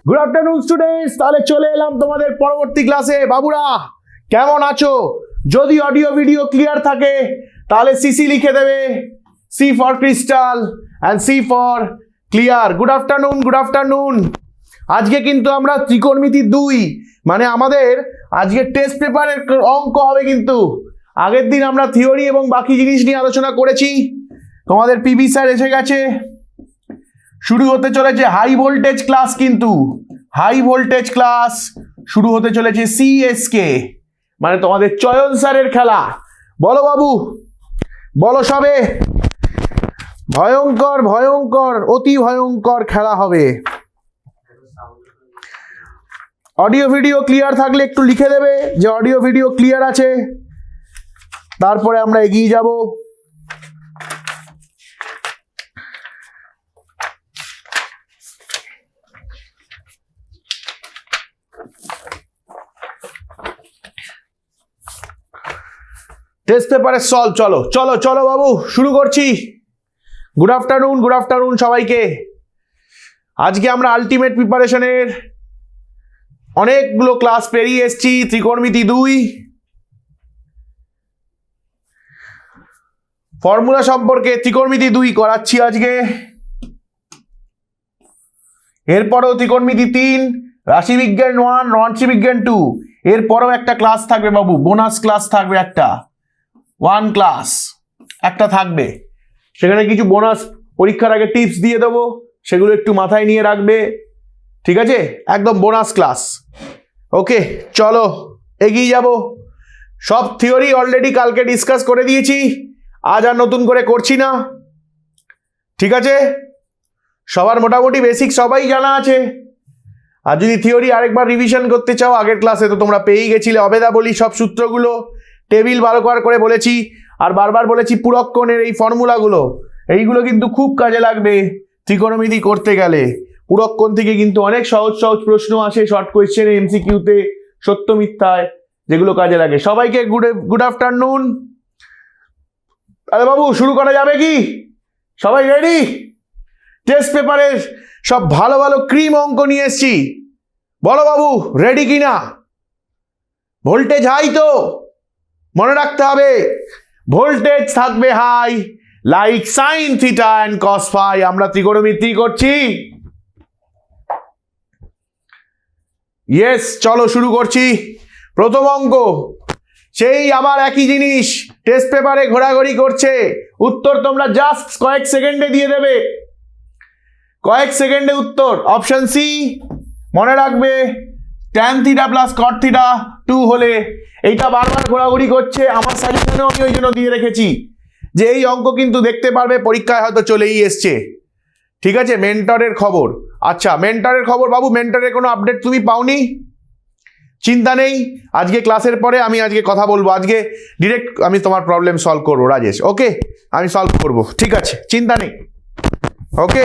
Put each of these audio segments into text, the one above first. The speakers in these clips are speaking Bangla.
গুড আফটারনুন স্টুডেন্টস, তাহলে চলে এলাম তোমাদের পরবর্তী ক্লাসে। বাবুরা কেমন আছো? যদি অডিও ভিডিও ক্লিয়ার থাকে তাহলে সিসি লিখে দেবে, C for crystal and C for clear. Good afternoon, good afternoon. আজকে কিন্তু আমরা ত্রিকোণমিতি 2 মানে আমাদের আজকে টেস্ট পেপারের অঙ্ক হবে। কিন্তু আগের দিন আমরা থিওরি এবং বাকি জিনিস নিয়ে আলোচনা করেছি। তোমাদের পিবি স্যার এসে গেছে, শুরু হতে চলেছে হাই ভোল্টেজ ক্লাস। কিন্তু হাই ভোল্টেজ ক্লাস শুরু হতে চলেছে সিএসকে, মানে তোমাদের চয়ন স্যারের খেলা। বলো বাবু, বলো সবে। ভয়ঙ্কর ভয়ঙ্কর অতি ভয়ঙ্কর খেলা হবে। অডিও ভিডিও ক্লিয়ার থাকলে একটু লিখে দেবে যে অডিও ভিডিও ক্লিয়ার আছে, তারপরে আমরা এগিয়ে যাব। টেস্ট পেপারে সলভ। চলো চলো চলো বাবু, শুরু করছি। গুড আফটারনুন, গুড আফটারনুন সবাইকে। আজকে আমরা আলটিমেট প্রিপারেশনের অনেকগুলো ক্লাস পেরিয়ে এসেছি। ত্রিকোণমিতি 2 ফর্মুলা সম্পর্কে ত্রিকোণমিতি 2 করাচ্ছি আজকে। এরপরেও ত্রিকোণমিতি 3, রাশিবিজ্ঞান 1, রাশিবিজ্ঞান 2। এরপরেও একটা ক্লাস থাকবে বাবু, বোনাস ক্লাস থাকবে একটা, 1 ক্লাস একটা থাকবে। সেখানে কিছু বোনাস পরীক্ষার আগে টিপস দিয়ে দেবো, সেগুলো একটু মাথায় নিয়ে রাখবে, ঠিক আছে? একদম বোনাস ক্লাস। ওকে চলো এগিয়ে যাব। সব থিওরি অলরেডি কালকে ডিসকাস করে দিয়েছি, আজ আর নতুন করে করছি না, ঠিক আছে? সবার মোটামুটি বেসিক সবাই জানা আছে। আর যদি থিওরি আরেকবার রিভিশন করতে চাও, আগের ক্লাসে তো তোমরা পেয়েই গেছিলে অবেদা বলি সব সূত্রগুলো, টেবিল বারবার করে বলেছি, আর বারবার বলেছি পূরক কোণের এই ফর্মুলাগুলো, এইগুলো কিন্তু খুব কাজে লাগবে ত্রিকোণমিতি করতে গেলে। পূরক কোণ থেকে কিন্তু অনেক সহজ সহজ প্রশ্ন আসে শর্ট কোয়েশ্চেনে, এমসিকিউতে, সত্য মিথ্যায়, যেগুলো কাজে লাগে। সবাইকে গুড আফটারনুন। আরে বাবু শুরু করা যাবে কি? সবাই রেডি? টেস্ট পেপারের সব ভালো ভালো ক্রিম অঙ্ক নিয়ে এসছি। বলো বাবু রেডি কিনা? ভোল্টেজ হাই তো? মনে রাখতে হবে ভোল্টেজ থাকবে high, like sine theta and cos phi. আমরা ত্রিকোণমিতি করছি। ইয়েস, চলো শুরু করছি। প্রথম অঙ্ক, সেই আবার একই জিনিস টেস্ট পেপারে ঘোরাঘুরি করছে। উত্তর তোমরা জাস্ট কয়েক সেকেন্ডে দিয়ে দেবে, কয়েক সেকেন্ডে উত্তর। অপশন সি মনে রাখবে, tan theta plus cot theta 2 হলে। এইটা বারবার ঘোরাঘুরি করছে, আমার সাজেশনেও আমি ওই জন্য দিয়ে রেখেছি যে এই অঙ্ক কিন্তু দেখতে পারবে পরীক্ষায়, হয়তো চলেই এসছে, ঠিক আছে? মেন্টরের খবর। আচ্ছা মেন্টরের খবর বাবু, মেন্টরের কোনো আপডেট তুমি পাওনি? চিন্তা নেই, আজকে ক্লাসের পরে আমি আজকে কথা বলবো। আজকে ডিরেক্ট আমি তোমার প্রবলেম সলভ করবো রাজেশ, ওকে? আমি সলভ করব, ঠিক আছে, চিন্তা নেই। ওকে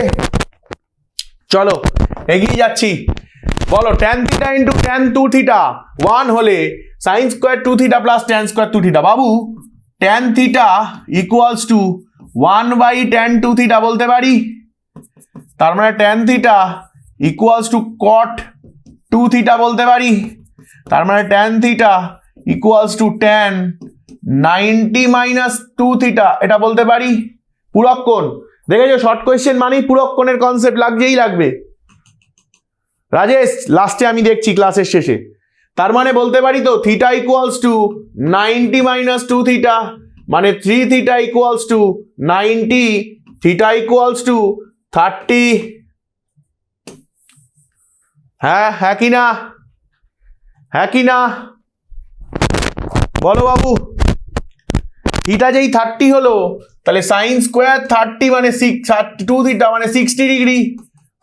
চলো এগিয়ে যাচ্ছি। বলো tan theta into tan 2 theta 1 হলে sine square 2 theta plus tan square 2 theta. বাবু tan theta equals to 1/tan 2 theta বলতে পারি। তার মানে tan theta equals to cot 2 theta বলতে পারি। তার মানে tan theta equals to tan 90 minus 2 theta, এটা বলতে পারি। পূরক কোণ দেখেছো, শর্ট কোয়েশ্চেন মানেই পূরক কোণের কনসেপ্ট লাগছেই লাগবে। রাজেশ লাস্টে আমি দেখছি ক্লাসের শেষে। তার মানে বলতে পারি তো theta equals to 90 minus 2 theta, মানে 3 theta equals to 90, theta equals two 30। হ্যাঁ হ্যাঁ কি না? হ্যাঁ কি না? বলো বাবু। থিটা যেই 30 হলো, তাহলে সাইন স্কোয়ার 30 মানে 2 থিটা মানে 60 degree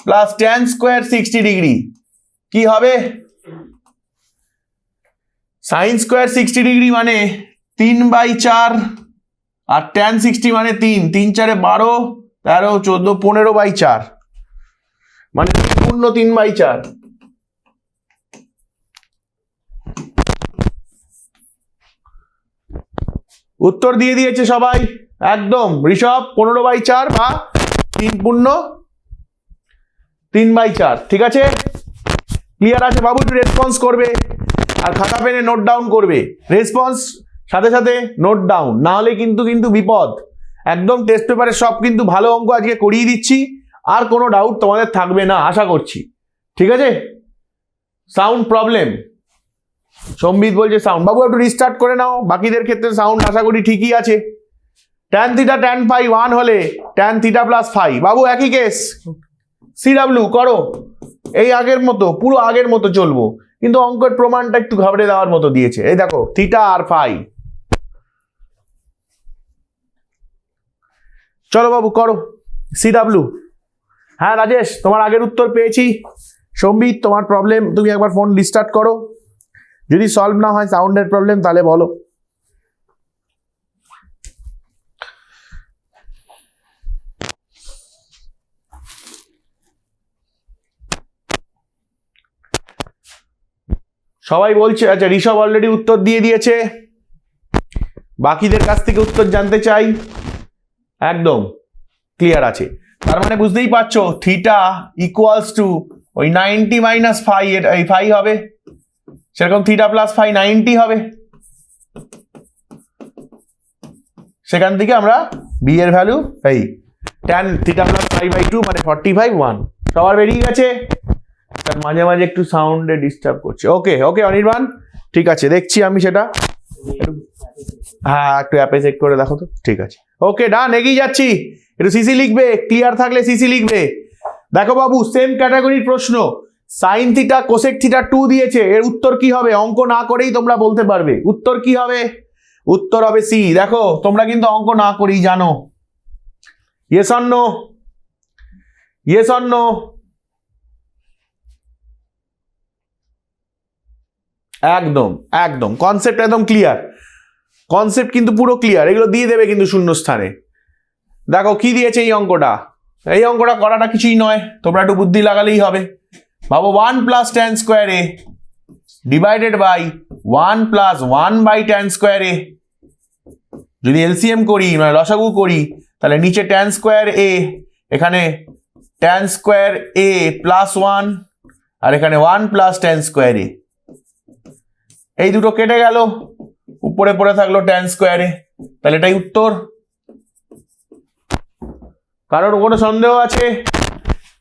plus tan square 60 degree. কি হবে? সাইন স্কোয়ার 60 ডিগ্রি মানে 3/4, আর ট্যান 60 মানে 3, 3 4 12, 13 14 15/4, মানে পূর্ণ 3/4। উত্তর দিয়ে দিয়েছে সবাই একদম। ঋষভ 15/4 বা 3 পূর্ণ 3/4, ঠিক আছে? ক্লিয়ার আছে বাবু? একটু রেসপন্স করবে আর খাতা পেনে নোট ডাউন করবে। রেসপন্স সাথে সাথে নোট ডাউন, না হলে কিন্তু বিপদ। একদম টেস্ট পেপারে সব কিন্তু ভালো অঙ্ক আজকে করিয়ে দিচ্ছি, আর কোনো ডাউট তোমাদের থাকবে না আশা করছি। ঠিক আছে? সাউন্ড প্রবলেম, সম্বিত বলছে সাউন্ড। বাবু একটু রিস্টার্ট করে নাও, বাকিদের ক্ষেত্রে সাউন্ড আশা করি ঠিকই আছে। ট্যান থিটা ট্যান ফাই 1 হলে ট্যান থিটা প্লাস ফাই, বাবু একই কেস। সিডাব্লিউ করো এই আগের মতো, পুরো আগের মতো চলবো, কিন্তু অঙ্কের প্রমাণটা একটু ঘাবড়ে দেওয়ার মতো দিয়েছে। এই দেখো থিটা আর ফাই, চলো বাবু করো সিডাব্লিউ। হ্যাঁ রাজেশ, তোমার আগের উত্তর পেয়েছি। সম্বিত তোমার প্রবলেম, তুমি একবার ফোন রিস্টার্ট করো, যদি সলভ না হয় সাউন্ডের প্রবলেম তাহলে বলো। সবাই বলছে, আচ্ছা ঋষভ অলরেডি উত্তর দিয়ে দিয়েছে, বাকিদের কাছ থেকে উত্তর জানতে চাই। একদম ক্লিয়ার আছে, তার মানে বুঝতেই পারছো থিটা ইকুয়ালস টু ওই 90 মাইনাস ফাই, এই ফাই হবে, সেরকম থিটা প্লাস ফাই 90 হবে। সেখান থেকে আমরা বি এর ভ্যালু এই tan theta plus phi by 2 মানে 45 1। সবার বেরিয়ে গেছে? মাঝে মাঝে একটু সাউন্ডে ডিস্টার্ব করছে। ওকে ওকে অনির্বাণ, ঠিক আছে দেখছি আমি সেটা। হ্যাঁ একটু অ্যাপে চেক করে দেখো তো। ঠিক আছে ওকে ডান, এগিয়ে যাচ্ছি। একটু সিসি লিখবে, ক্লিয়ার থাকলে সিসি লিখবে। দেখো বাবু সেম ক্যাটাগরির প্রশ্ন, সাইন থিটা কোসেক থিটা 2 দিয়েছে, এর উত্তর কি হবে? অঙ্ক না করেই তোমরা বলতে পারবে উত্তর কি হবে। উত্তর হবে সি। দেখো তোমরা কিন্তু অঙ্ক না করেই জানো। Yes or no? Yes or no? একদম একদম কনসেপ্ট একদম ক্লিয়ার, কনসেপ্ট কিন্তু পুরো ক্লিয়ার। এগুলো দিয়ে দেবে কিন্তু শূন্য স্থানে। দেখো কি দিয়েছে এই অঙ্কটা, এই অঙ্কটা করাটা কিছুই নয়, তোমরা একটু বুদ্ধি লাগালেই হবে। ভাবো 1 plus tan square A divided by 1 plus 1 by tan square A. যদি এলসিএম করি মানে লসাগু করি, তাহলে নিচে ট্যান স্কোয়ার এ, এখানে ট্যান স্কোয়ার এ প্লাস 1, আর এখানে 1 প্লাস ট্যান স্কোয়ার এ। এই দুটো কেটে গেল, উপরে পড়ে থাকলো ট্যান স্কোয়ারে, তাহলে এটাই উত্তর। কারোর কোনো সন্দেহ আছে?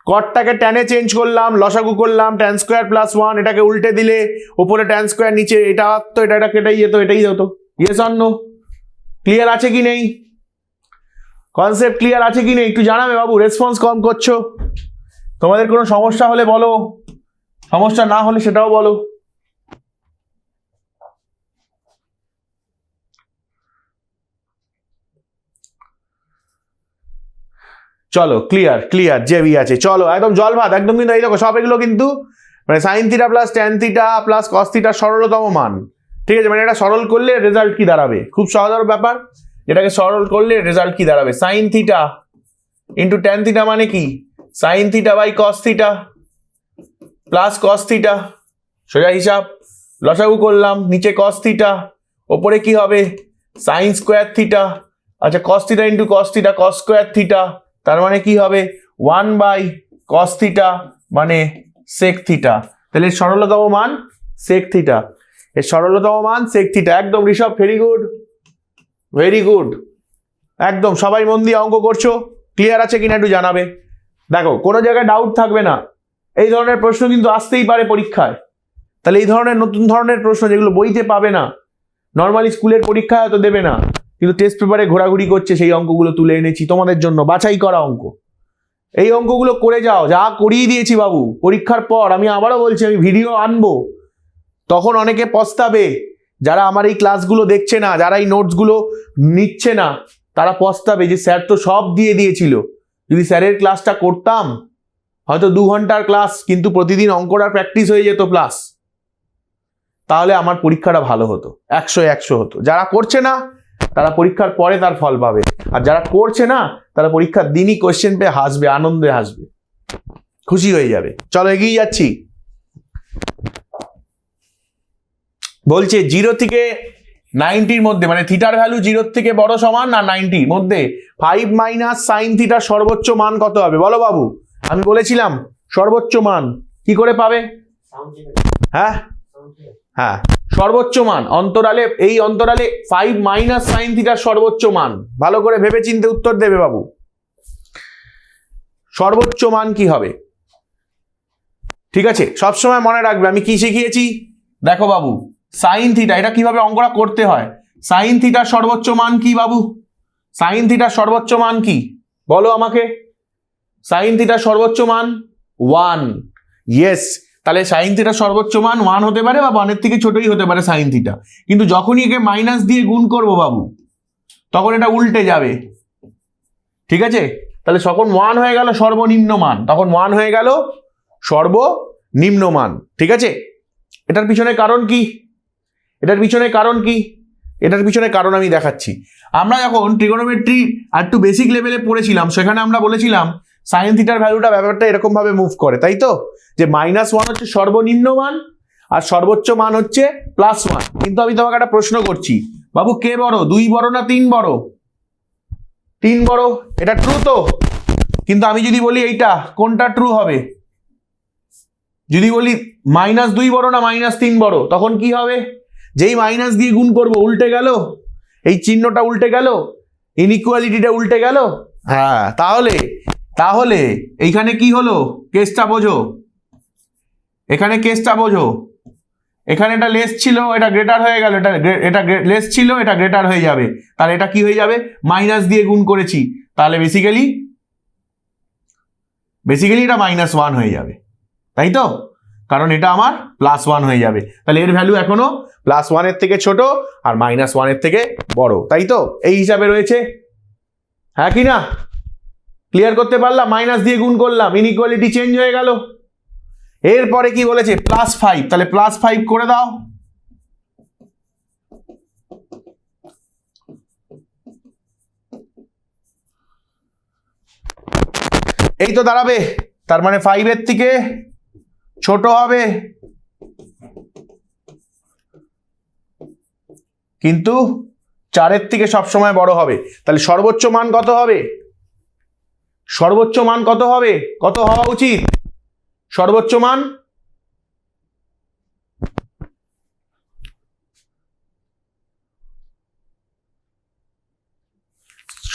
কটটাকে ট্যানে চেঞ্জ করলাম, লসাগু করলাম, ট্যান স্কোয়ার প্লাস 1, এটাকে উল্টে দিলে উপরে ট্যান স্কোয়ার, নিচে এটা তো এটা কেটেই যেত, এটাই হতো। Yes or no? ক্লিয়ার আছে কি নেই? কনসেপ্ট ক্লিয়ার আছে কি নেই একটু জানাবে বাবু। রেসপন্স কম করছো, তোমাদের কোনো সমস্যা হলে বলো, সমস্যা না হলে সেটাও বলো। চলো ক্লিয়ার ক্লিয়ার, জেবি আছে, চলো একদম জল ভাত একদম। কিন্তু এই দেখো সব এগুলো কিন্তু মানে sine theta plus tan theta plus কস থিটার সরলতম মান। ঠিক আছে, মানে এটা সরল করলে রেজাল্ট কি দাঁড়াবে? খুব সহজ ব্যাপার, এটাকে সরল করলে রেজাল্ট কি দাঁড়াবে? Sine theta into tan theta মানে কি? Sine theta by cos theta plus cos theta, সোজা হিসাব। লসাগু করলাম, নিচে কস থিটা, ওপরে কি হবে? Sine square theta. আচ্ছা cos theta into cos theta, cos square theta, তার মানে কি হবে? 1 বাই কস থিটা মানে সেক থিটা। তাহলে এর সরলতম মান সেক থিটা, এর সরলতম মান সেক থিটা। একদম Rishabh, very good very good, একদম সবাই মন দিয়ে অঙ্ক করছো। ক্লিয়ার আছে কিনা একটু জানাবে। দেখো কোনো জায়গায় ডাউট থাকবে না, এই ধরনের প্রশ্ন কিন্তু আসতেই পারে পরীক্ষায়। তাহলে এই ধরনের নতুন ধরনের প্রশ্ন যেগুলো বইতে পাবে না, নর্মালি স্কুলের পরীক্ষায় হয়তো দেবে না, কিন্তু টেস্ট পেপারে ঘোরাঘুরি করছে, সেই অঙ্কগুলো তুলে এনেছি তোমাদের জন্য, বাছাই করা অঙ্ক। এই অঙ্কগুলো করে যাও, যা করিয়ে দিয়েছি বাবু। পরীক্ষার পর আমি আবারও বলছি, আমি ভিডিও আনবো, তখন অনেকে পস্তাবে। যারা আমার এই ক্লাসগুলো দেখছে না, যারা এই নোটসগুলো নিচ্ছে না, তারা পস্তাবে যে স্যার তো সব দিয়ে দিয়েছিল। যদি স্যারের ক্লাসটা করতাম, হয়তো 2 ঘন্টার ক্লাস, কিন্তু প্রতিদিন অঙ্কটা প্র্যাকটিস হয়ে যেত প্লাস, তাহলে আমার পরীক্ষাটা ভালো হতো, 100 হতো। যারা করছে না তারা পরীক্ষার পরে তার ফল পাবে, আর যারা করছে না তারা পরীক্ষার দিনই কোয়েশ্চেন পেয়ে হাসবে, আনন্দে হাসবে, খুশি হয়ে যাবে। চলো এগিয়ে যাচ্ছি। বলছে 0 থেকে 90 মধ্যে, মানে থিটার ভ্যালু 0 থেকে বড় সমান না 90 মধ্যে 5 মাইনাস সাইন থিটার সর্বোচ্চ মান কত হবে? বলো বাবু। আমি বলেছিলাম সর্বোচ্চ মান কি করে পাবে? হ্যাঁ হ্যাঁ, সর্বোচ্চ মান অন্তরালে, এই অন্তরালে 5 মাইনাস সাইন থিটার সর্বোচ্চ মান। ভালো করে ভেবে চিন্তে উত্তর দেবে বাবু। সর্বোচ্চ মান কি হবে? ঠিক আছে, সবসময় মনে রাখবে আমি কি শিখিয়েছি। দেখো বাবু, সাইন থিটা, এটা কিভাবে অঙ্কটা করতে হয়। সাইন থিটার সর্বোচ্চ মান কি বাবু? সাইন থিটার সর্বোচ্চ মান কি বলো আমাকে। সাইন থিটার সর্বোচ্চ মান 1। ইয়েস, তাহলে সাইন থিটার সর্বোচ্চ মান 1 হতে পারে বা 1-এর থেকে ছোটই হতে পারে সাইন থিটা। কিন্তু যখনই একে মাইনাস দিয়ে গুণ করবো বাবু, তখন এটা উল্টে যাবে। ঠিক আছে, তাহলে যখন 1 হয়ে গেল সর্বনিম্ন মান, তখন 1 হয়ে গেল সর্বনিম্ন মান। ঠিক আছে, এটার পিছনে কারণ কি? এটার পিছনে কারণ কি? এটার পিছনে কারণ আমি দেখাচ্ছি। আমরা যখন ট্রিগোনোমেট্রি আর একটু বেসিক লেভেলে পড়েছিলাম, সেখানে আমরা বলেছিলাম সাইন থিটার ভ্যালুটা ব্যাপারটা এরকম ভাবে মুভ করে, তাই তো, যে -1 হচ্ছে সর্বনিম্ন মান আর সর্বোচ্চ মান হচ্ছে +1। কিন্তু আমি তোমাকে একটা প্রশ্ন করছি বাবু, কে বড়, 2 বড় না 3 বড়? 3 বড়, এটা ট্রু তো? কিন্তু আমি যদি বলি এইটা, কোনটা ট্রু হবে? যদি বলি -2 বড় না -3 বড়, তখন কি হবে? যেই মাইনাস দিয়ে গুণ করবো উল্টে গেল, এই চিহ্নটা উল্টে গেল, ইনইকুয়ালিটিটা উল্টে গেল। হ্যাঁ, তাহলে তাহলে এইখানে কি হলো, কেসটা বোঝো, এখানে কেসটা বোঝো। এখানে এটা লেস ছিল, এটা গ্রেটার হয়ে গেল, এটা লেস ছিল, এটা গ্রেটার হয়ে যাবে। তাহলে এটা কি হয়ে যাবে? মাইনাস দিয়ে গুণ করেছি, তাহলে বেসিক্যালি এটা -1 হয়ে যাবে, তাই তো? কারণ এটা আমার +1 হয়ে যাবে। তাহলে এর ভ্যালু এখনো +1-এর থেকে ছোট আর -1-এর থেকে বড়, তাই তো? এই হিসাবে রয়েছে, হ্যাঁ কি না? ক্লিয়ার করতে পারলাম? মাইনাস দিয়ে গুণ করলাম, ইনইকুয়ালিটি চেঞ্জ হয়ে গেল। এরপরে কি বলেছে? +5, তাহলে +5 করে দাও। এই তো দাঁড়াবে, তার মানে 5-এর থেকে ছোট হবে, কিন্তু 4-এর থেকে সবসময় বড় হবে। তাহলে সর্বোচ্চ মান কত হবে? সর্বোচ্চ মান কত হবে? কত হওয়া উচিত সর্বোচ্চ মান?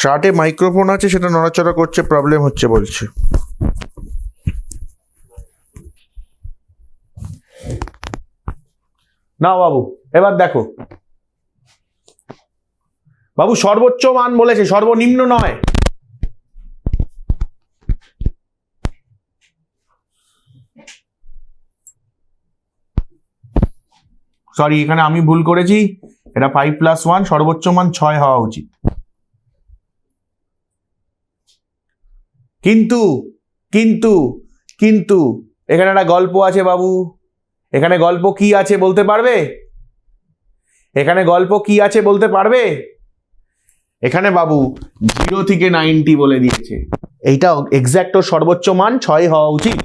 শার্টে মাইক্রোফোন আছে, সেটা নড়াচড়া করছে, প্রবলেম হচ্ছে বলছে। না বাবু, এবার দেখো বাবু, সর্বোচ্চ মান বলেছে, সর্বনিম্ন নয়। সরি, এখানে আমি ভুল করেছি, এটা 5 + 1, সর্বোচ্চ মান 6 হওয়া উচিত। কিন্তু কিন্তু কিন্তু এখানে একটা গল্প আছে বাবু। এখানে গল্প কি আছে বলতে পারবে? এখানে গল্প কি আছে বলতে পারবে? এখানে বাবু 0 থেকে 90 বলে দিয়েছে, এইটা এক্স্যাক্ট সর্বোচ্চ মান 6 হওয়া উচিত।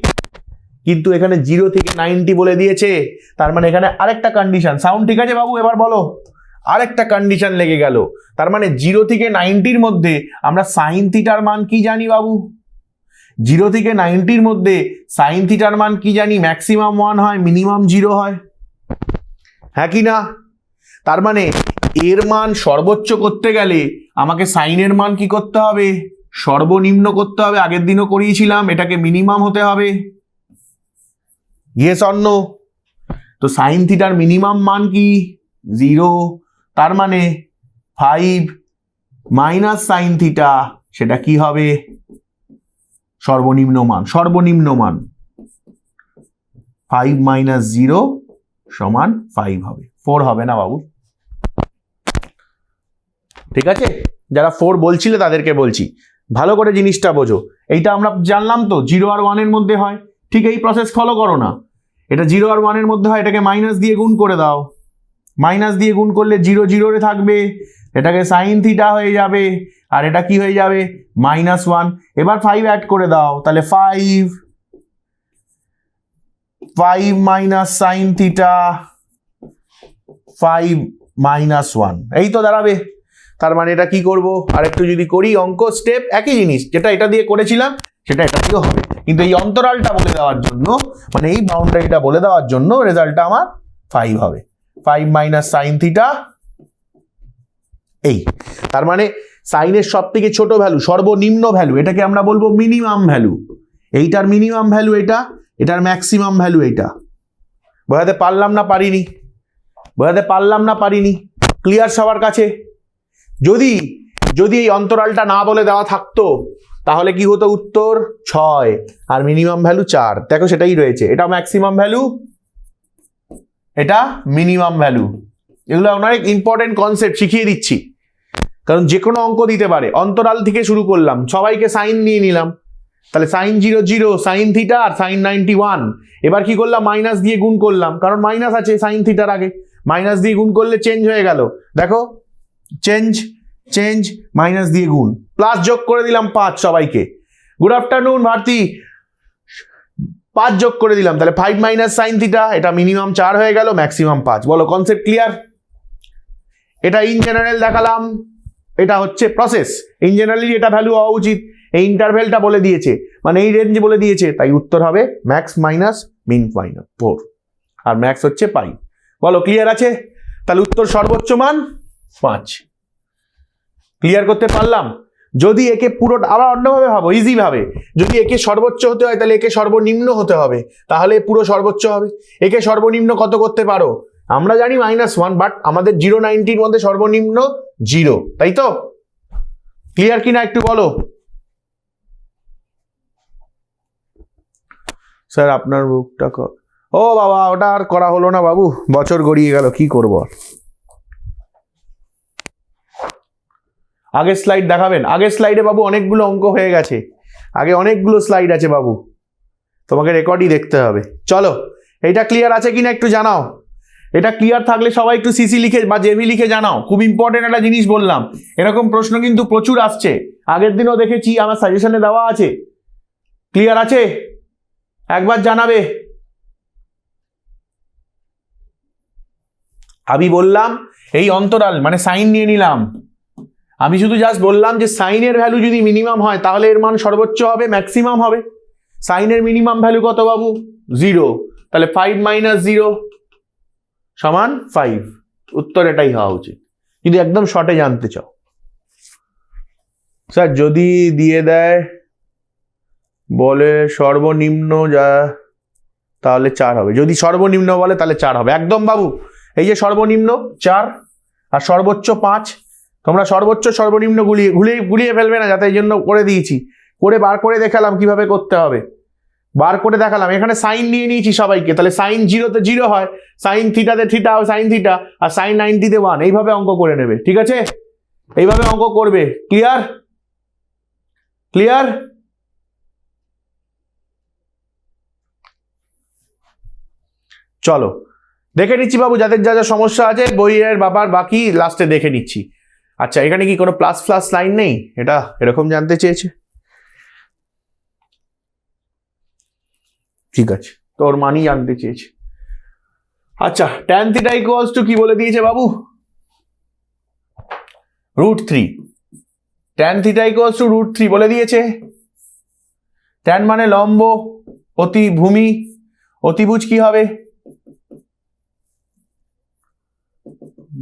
কিন্তু এখানে 0 থেকে 90 বলে দিয়েছে, তার মানে এখানে আরেকটা কন্ডিশন। সাউন্ড ঠিক আছে বাবু? এবার বলো, আরেকটা কন্ডিশন লেগে গেল। তার মানে 0 থেকে 90-র মধ্যে আমরা সাইন থিটার মান কি জানি বাবু? 0 থেকে 90-র মধ্যে সাইন থিটার মান কি জানি? ম্যাক্সিমাম 1 হয়, মিনিমাম 0 হয়, হ্যাঁ কি না? তার মানে এর মান সর্বোচ্চ করতে গেলে আমাকে সাইনের মান কি করতে হবে? সর্বনিম্ন করতে হবে। আগের দিনও করিয়েছিলাম, এটাকে মিনিমাম হতে হবে। Yes or no? তো সাইন থিটার মিনিমাম মান কি? 0। তার মানে 5 মাইনাস সাইন থিটা, সেটা কি হবে? সর্বনিম্ন মান। সর্বনিম্ন মান 5 - 0 = 5 হবে, 4 হবে না বাবু। ঠিক আছে, যারা 4 বলছিলে তাদেরকে বলছি, ভালো করে জিনিসটা বোঝো। এইটা আমরা জানলাম তো 0 আর 1-এর মধ্যে হয়। ঠিক এই প্রসেস ফলো করো না। এটা 0 আর 1-এর মধ্যে হয়, এটাকে মাইনাস দিয়ে গুণ করে দাও। মাইনাস দিয়ে গুণ করলে 0 0-রে থাকবে, এটাকে সাইন থিটা হয়ে যাবে, আর এটা কি হয়ে যাবে? -1। এবার 5 অ্যাড করে দাও, তাহলে 5 মাইনাস সাইন থিটা 5 - 1, এই তো দাঁড়াবে। তার মানে এটা কি করব? আর একটু যদি করি অঙ্ক স্টেপ, একই জিনিস যেটা এটা দিয়ে করেছিলাম সেটা এটাতেও হবে, কিন্তু এই অন্তরালটা বলে দেওয়ার জন্য, মানে এই বাউন্ডারিটা বলে দেওয়ার জন্য রেজাল্টটা আমার 5 হবে। 5 মাইনাস সাইন থিটা, এই তার মানে সাইনের সব থেকে ছোট ভ্যালু, সর্বনিম্ন ভ্যালু, এটাকে আমরা বলবো মিনিমাম ভ্যালু। এইটার মিনিমাম ভ্যালু এটা, এটার ম্যাক্সিমাম ভ্যালু এইটা। বোঝাতে পারলাম না পারিনি? বোঝাতে পারলাম না পারিনি? ক্লিয়ার সবার কাছে? যদি যদি এই অন্তরালটা না বলে দেওয়া থাকতো তাহলে কি হতো? উত্তর 6 আর মিনিমাম ভ্যালু 4। দেখো সেটাই রয়েছে, এটা ম্যাক্সিমাম ভ্যালু, এটা মিনিমাম ভ্যালু। এগুলো অনেক ইম্পর্টেন্ট কনসেপ্ট শিখিয়ে দিচ্ছি, কারণ যে কোনো অঙ্ক দিতে পারে। অন্তরাল থেকে শুরু করলাম, সবাইকে সাইন নিয়ে নিলাম, তাহলে সাইন 0 0 সাইন থিটা আর সাইন 91। এবার কি করলাম? মাইনাস দিয়ে গুণ করলাম, কারণ মাইনাস আছে সাইন থিটার আগে। মাইনাস দিয়ে গুণ করলে চেঞ্জ হয়ে গেল, দেখো চেঞ্জ চেঞ্জ, মাইনাস দিয়ে গুণ, প্লাস যোগ করে দিলাম 5 সবাইকে। গুড আফটারনুন ভারতী, 5 যোগ করে দিলাম, তাহলে 5 মাইনাস সাইন থিটা, এটা মিনিমাম 4 হয়ে গেল, ম্যাক্সিমাম 5। বলো কনসেপ্ট ক্লিয়ার? এটা ইন জেনারেল দেখালাম, এটা হচ্ছে প্রসেস। ইন জেনারেলি এটা ভ্যালু হওয়া উচিত, এই ইন্টারভেলটা বলে দিয়েছে, মানে এই রেঞ্জ বলে দিয়েছে, তাই উত্তর হবে ম্যাক্স মাইনাস মিন মাইনাস 4, আর ম্যাক্স হচ্ছে পাই। বলো ক্লিয়ার আছে? তাহলে উত্তর সর্বোচ্চ মান 5। ক্লিয়ার করতে পারলাম? যদি একে পুরো আবার অন্যভাবে ভাবো, ইজি ভাবে, যদি একে সর্বোচ্চ হতে হয় তাহলে একে সর্বনিম্ন হতে হবে, তাহলে পুরো সর্বোচ্চ হবে। একে সর্বনিম্ন কত করতে পারো? আমরা জানি -1, বাট আমাদের 0 90 মধ্যে সর্বনিম্ন 0, তাই তো? ক্লিয়ার কিনা একটু বলো। স্যার আপনার বুকটা ও বাবা, ওটা আর করা হলো না বাবু, বছর গড়িয়ে গেল, কি করব। আগের স্লাইড দেখাবেন? আগের স্লাইডে বাবু অনেকগুলো অঙ্ক হয়ে গেছে, আগে অনেকগুলো স্লাইড আছে বাবু, তোমাকে রেকর্ডই দেখতে হবে। চলো, এইটা ক্লিয়ার আছে কিনা একটু জানাও। এটা ক্লিয়ার থাকলে সবাই একটু সিসি লিখে বা জেভি লিখে জানাও। খুব ইম্পর্টেন্ট একটা জিনিস বললাম, এরকম প্রশ্ন কিন্তু প্রচুর আসছে, আগের দিনও দেখেছি, আমার সাজেশনে দেওয়া আছে। ক্লিয়ার আছে? একবার জানাবে। আমি বললাম এই অন্তরাল মানে সাইন নিয়ে নিলাম, আমি শুধু জাস্ট বললাম যে সাইনের ভ্যালু যদি মিনিমাম হয় তাহলে এর মান সর্বোচ্চ হবে, ম্যাক্সিমাম হবে। সাইনের মিনিমাম ভ্যালু কত বাবু? 0, তাহলে 5 মাইনাস 0 সমান 5। উত্তর এটাই হওয়া উচিত, যদি একদম শর্টে জানতে চাও। স্যার যদি দিয়ে দেয় বলে সর্বনিম্ন যা, তাহলে 4 হবে। যদি সর্বনিম্ন বলে তাহলে 4 হবে একদম বাবু। এই যে সর্বনিম্ন 4 আর সর্বোচ্চ 5, তোমরা সর্বোচ্চ সর্বনিম্ন গুলিয়ে ফেলবে না, যাতে এই জন্য করে দিয়েছি, করে বার করে দেখালাম কিভাবে করতে হবে, বার করে দেখালাম। এখানে সাইন নিয়ে নিয়েছি সবাইকে, তাহলে সাইন 0-তে 0 হয়, সাইন থিটাতে থিটা, সাইন থিটা, আর সাইন 90-তে 1, এইভাবে অঙ্ক করে নেবে, ঠিক আছে? এইভাবে অঙ্ক করবে। ক্লিয়ার? ক্লিয়ার? চলো দেখে নিচ্ছি বাবু, যাদের যা যা সমস্যা আছে বইয়ের ব্যাপার বাকি লাস্টে দেখে নিচ্ছি। আচ্ছা, এখানে কি কোনো প্লাস প্লাস লাইন নেই? এটা এরকম জানতে চেয়েছে, ঠিক আছে, তোর মানই জানতে চেয়েছে। আচ্ছা, tan থিটা ইকুয়ালস টু কি বলে দিয়েছে বাবু? √3। tan থিটা ইকুয়ালস টু √3 বলে দিয়েছে। tan মানে লম্ব, ভূমি, অতিভুজ কি হবে?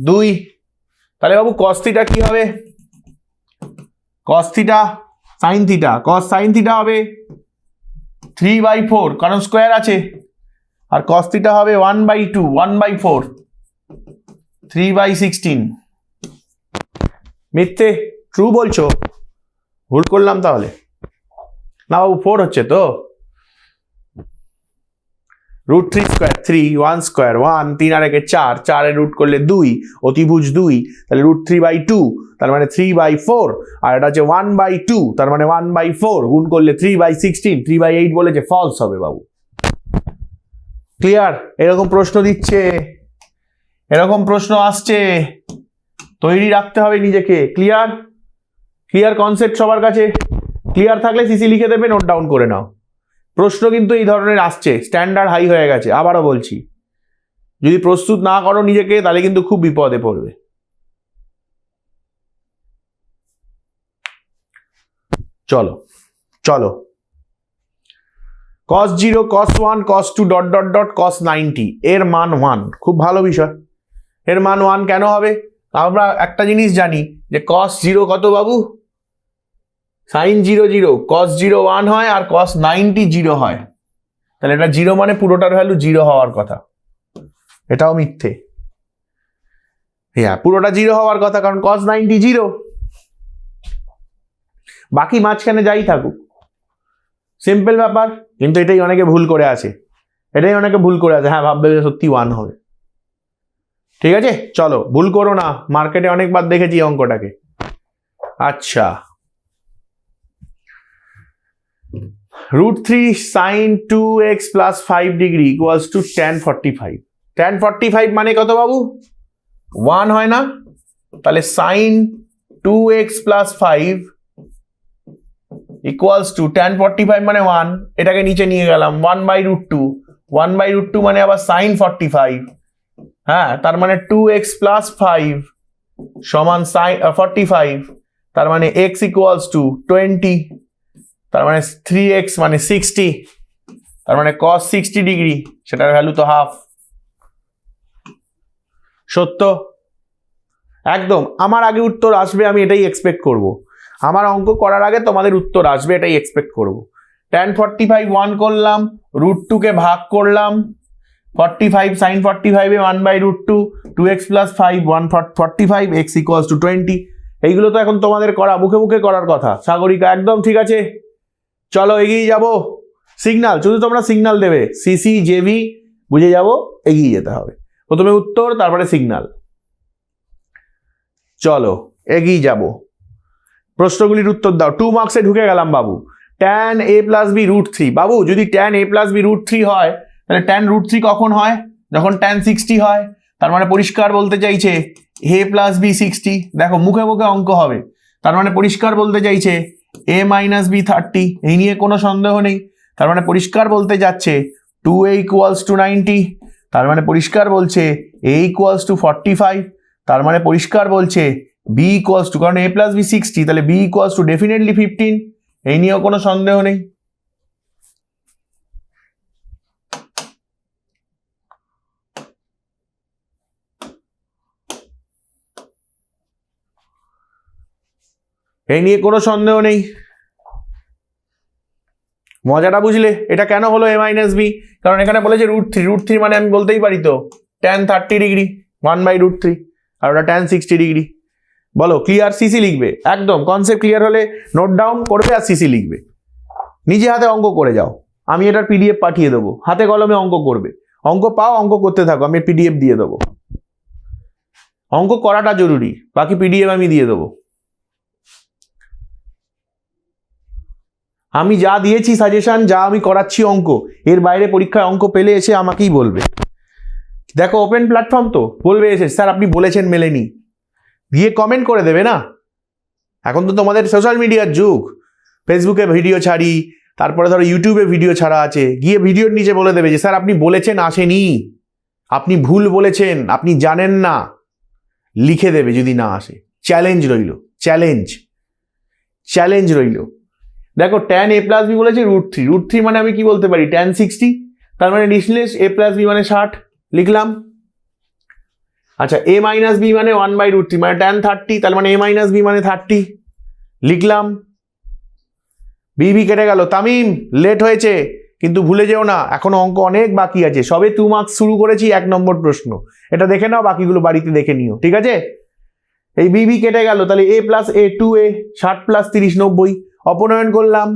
2। তাহলে বাবু cos থিটা কি হবে? cos theta sin theta, cos sin theta হবে 3/4, কারণ স্কোয়ার আছে, আর cos থিটা হবে 1/2, 1/4, 3/16। মিথ্যে? ট্রু বলছো? ভুল করলাম তাহলে? না বাবু 4 হচ্ছে তো। √3 স্কোয়ার 3, 1 স্কোয়ার 1, 3 আর 1 4, 4 এর রুট করলে 2, অতিভুজ 2, তাহলে √3/2, তার মানে 3/4, আর এটা হচ্ছে 1/2, তার মানে 1/4, গুণ করলে 3/16, 3/8 বলেছে, ফলস হবে বাবু। ক্লিয়ার? এরকম প্রশ্ন দিচ্ছে, এরকম প্রশ্ন আসছে, তৈরি রাখতে হবে নিজেকে। ক্লিয়ার? ক্লিয়ার কনসেপ্ট সবার কাছে? ক্লিয়ার থাকলে সিসি লিখে দেবে, নোট ডাউন করে নাও। প্রশ্ন কিন্তু এই ধরনের আসছে, স্ট্যান্ডার্ড হাই হয়ে গেছে। আবারও বলছি, যদি প্রস্তুত না করো নিজেকে তাহলে কিন্তু খুব বিপদে পড়বে। চলো চলো cos 0 cos 1 cos 2 dot dot dot cos 90 এর মান 1। খুব ভালো বিষয়, এর মান 1 কেন হবে? আমরা একটা জিনিস জানি যে cos 0 কত বাবু? sin 0 0, cos 0 1 হয় আর cos 90 0 হয়। তাহলে এটা 0 মানে পুরোটার ভ্যালু 0 হওয়ার কথা, এটাও মিথ্যে। হ্যাঁ, পুরোটা 0 হওয়ার কথা, কারণ cos 90 0, বাকি মাঝখানে যাই থাকুক, সিম্পল ব্যাপার। কিন্তু এটাই অনেকে ভুল করে আছে, হ্যাঁ ভাববে যে সত্যি 1 হবে। ঠিক আছে, চলো ভুল করো না, মার্কেটে অনেকবার দেখেছি অঙ্কটাকে। আচ্ছা, √3 sin 2x plus 5 degree equals to tan 45। tan 45 মানে কত বাবু? 1 হয় না? তাহলে sin 2x plus 5 equals to tan 45 মানে 1, এটাকে নিচে নিয়ে গেলাম 1/√2, 1/√2 মানে আবার sin 45, হ্যাঁ, তার মানে 2x plus 5 সমান sin 45, তার মানে x equals to 20, তার মানে 3x মানে 60, তার মানে cos 60 ডিগ্রি, সেটার ভ্যালু তো হাফ। সত্য একদম। আমার আগে উত্তর আসবে, আমি এটাই এক্সপেক্ট করব। আমার অঙ্ক করার আগে তোমাদের উত্তর আসবে, এটাই এক্সপেক্ট করব। tan 45 1 করলাম, √2 কে ভাগ করলাম, 45 sin 45 A 1/√2, 2x plus 5 145, x equals to 20। এইগুলো তো এখন তোমাদের করা, মুখে মুখে করার কথা। সাগরিকা একদম ঠিক আছে, চলো এগিয়ে যাব। সিগন্যাল, শুধু তোমরা সিগন্যাল দেবে, সিসি জেভি বুঝে যাব, এগিয়ে যেতে হবে। প্রথমে উত্তর, তারপরে সিগন্যাল। চলো এগিয়ে যাব, প্রশ্নগুলির উত্তর দাও। 2 মার্কসে ঢুকে গেলাম বাবু। tan a plus b √3, বাবু যদি tan a plus b √3 হয়, তাহলে tan √3 কখন হয়? যখন tan 60 হয়। তার মানে পরিষ্কার বলতে চাইছে a plus b 60। দেখো মুখে মুখে অঙ্ক হবে, তার মানে পরিষ্কার বলতে চাইছে a minus b 30, এই নিয়ে কোনো সন্দেহ নেই। তার মানে পরিষ্কার বলতে যাচ্ছে 2a equals to 90, তার মানে পরিষ্কার বলছে a equals to 45, তার মানে পরিষ্কার বলছে b equals to, কারণ a plus b 60, তাহলে b equals to definitely 15, এই নিয়েও কোনো সন্দেহ নেই। এই নিয়ে কোনো সন্দেহ নেই। মজাটা বুঝলে? এটা কেন হলো a minus b? কারণ এখানে বলেছে √3 মানে আমি বলতেই পারি তো tan 30 ডিগ্রি 1/√3, আর ওটা tan 60 ডিগ্রি। বলো ক্লিয়ার? সিসি লিখবে, একদম কনসেপ্ট ক্লিয়ার হলে নোট ডাউন করবে আর সিসি লিখবে। নিজে হাতে অঙ্ক করে যাও, আমি এটার পিডিএফ পাঠিয়ে দেবো, হাতে কলমে অঙ্ক করবে। অঙ্ক পাও, অঙ্ক করতে থাকো, আমি পিডিএফ দিয়ে দেবো। অঙ্ক করাটা জরুরি, বাকি পিডিএফ আমি দিয়ে দেবো। আমি যা দিয়েছি সাজেশন, যা আমি করাচ্ছি অঙ্ক, এর বাইরে পরীক্ষায় অঙ্ক পেলে এসে আমাকেই বলবে। দেখো ওপেন প্ল্যাটফর্ম তো, বলবে এসে স্যার আপনি বলেছেন মেলেনি, গিয়ে কমেন্ট করে দেবে না। এখন তো তোমাদের সোশ্যাল মিডিয়ার যুগ, ফেসবুকে ভিডিও ছাড়ি, তারপরে ধরো ইউটিউবে ভিডিও ছাড়া আছে, গিয়ে ভিডিওর নিচে বলে দেবে যে স্যার আপনি বলেছেন আসেনি, আপনি ভুল বলেছেন, আপনি জানেন না, লিখে দেবে যদি না আসে। চ্যালেঞ্জ রইল, চ্যালেঞ্জ রইল। দেখো tan a plus b বলেছে √3 মানে আমি কি বলতে পারি tan 60, তার মানে ডিসলেস a plus b মানে 60 লিখলাম। আচ্ছা a minus b মানে 1/√3 মানে tan 30, তার মানে a minus b মানে 30 লিখলাম। b কেটে গেল। তামিম লেট হয়েছে, কিন্তু ভুলে যেও না এখনো অঙ্ক অনেক বাকি আছে, সবে 2 মার্কস শুরু করেছি, 1 নম্বর প্রশ্ন, এটা দেখে নাও, বাকিগুলো বাড়িতে দেখে নিও, ঠিক আছে? এই b কেটে গেল, তাহলে a plus a 2a, 60 plus 30 90, অপনয়ন করলাম,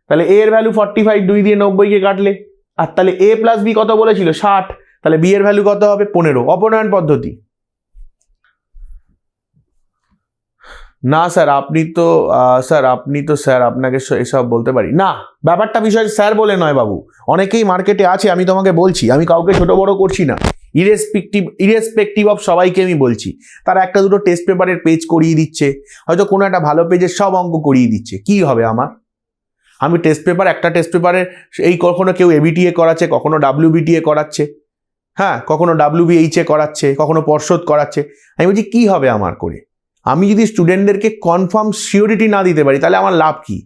তাহলে a এর ভ্যালু 45, 2 দিয়ে 90 কে কাটলে, আর তাহলে a plus b কত বলেছিল 60, তাহলে b এর ভ্যালু কত হবে 15, অপনয়ন পদ্ধতি। না স্যার আপনি তো স্যার আপনাকে এসব বলতে পারি না, ব্যাপারটা বিষয় স্যার বলে নয় বাবু, অনেকেই মার্কেটে আছে, আমি তোমাকে বলছি, আমি কাউকে ছোট বড় করছি না, ইরেসপেক্টিভ অফ সবাইকে আমি বলছি। তারা একটা দুটো টেস্ট পেপারের পেজ করিয়ে দিচ্ছে, হয়তো কোনো একটা ভালো পেজের সব অঙ্ক করিয়ে দিচ্ছে, কি হবে আমার? আমি একটা টেস্ট পেপারের এই কখনো কেউ এবিটিএ করাচ্ছে, কখনো WBTA করাচ্ছে, হ্যাঁ কখনো WBHA করাচ্ছে, কখনো পর্ষদ করাচ্ছে, আমি বলছি কি হবে আমার করে? আমি যদি স্টুডেন্টদেরকে কনফার্ম সিওরিটি না দিতে পারি তাহলে আমার লাভ কি?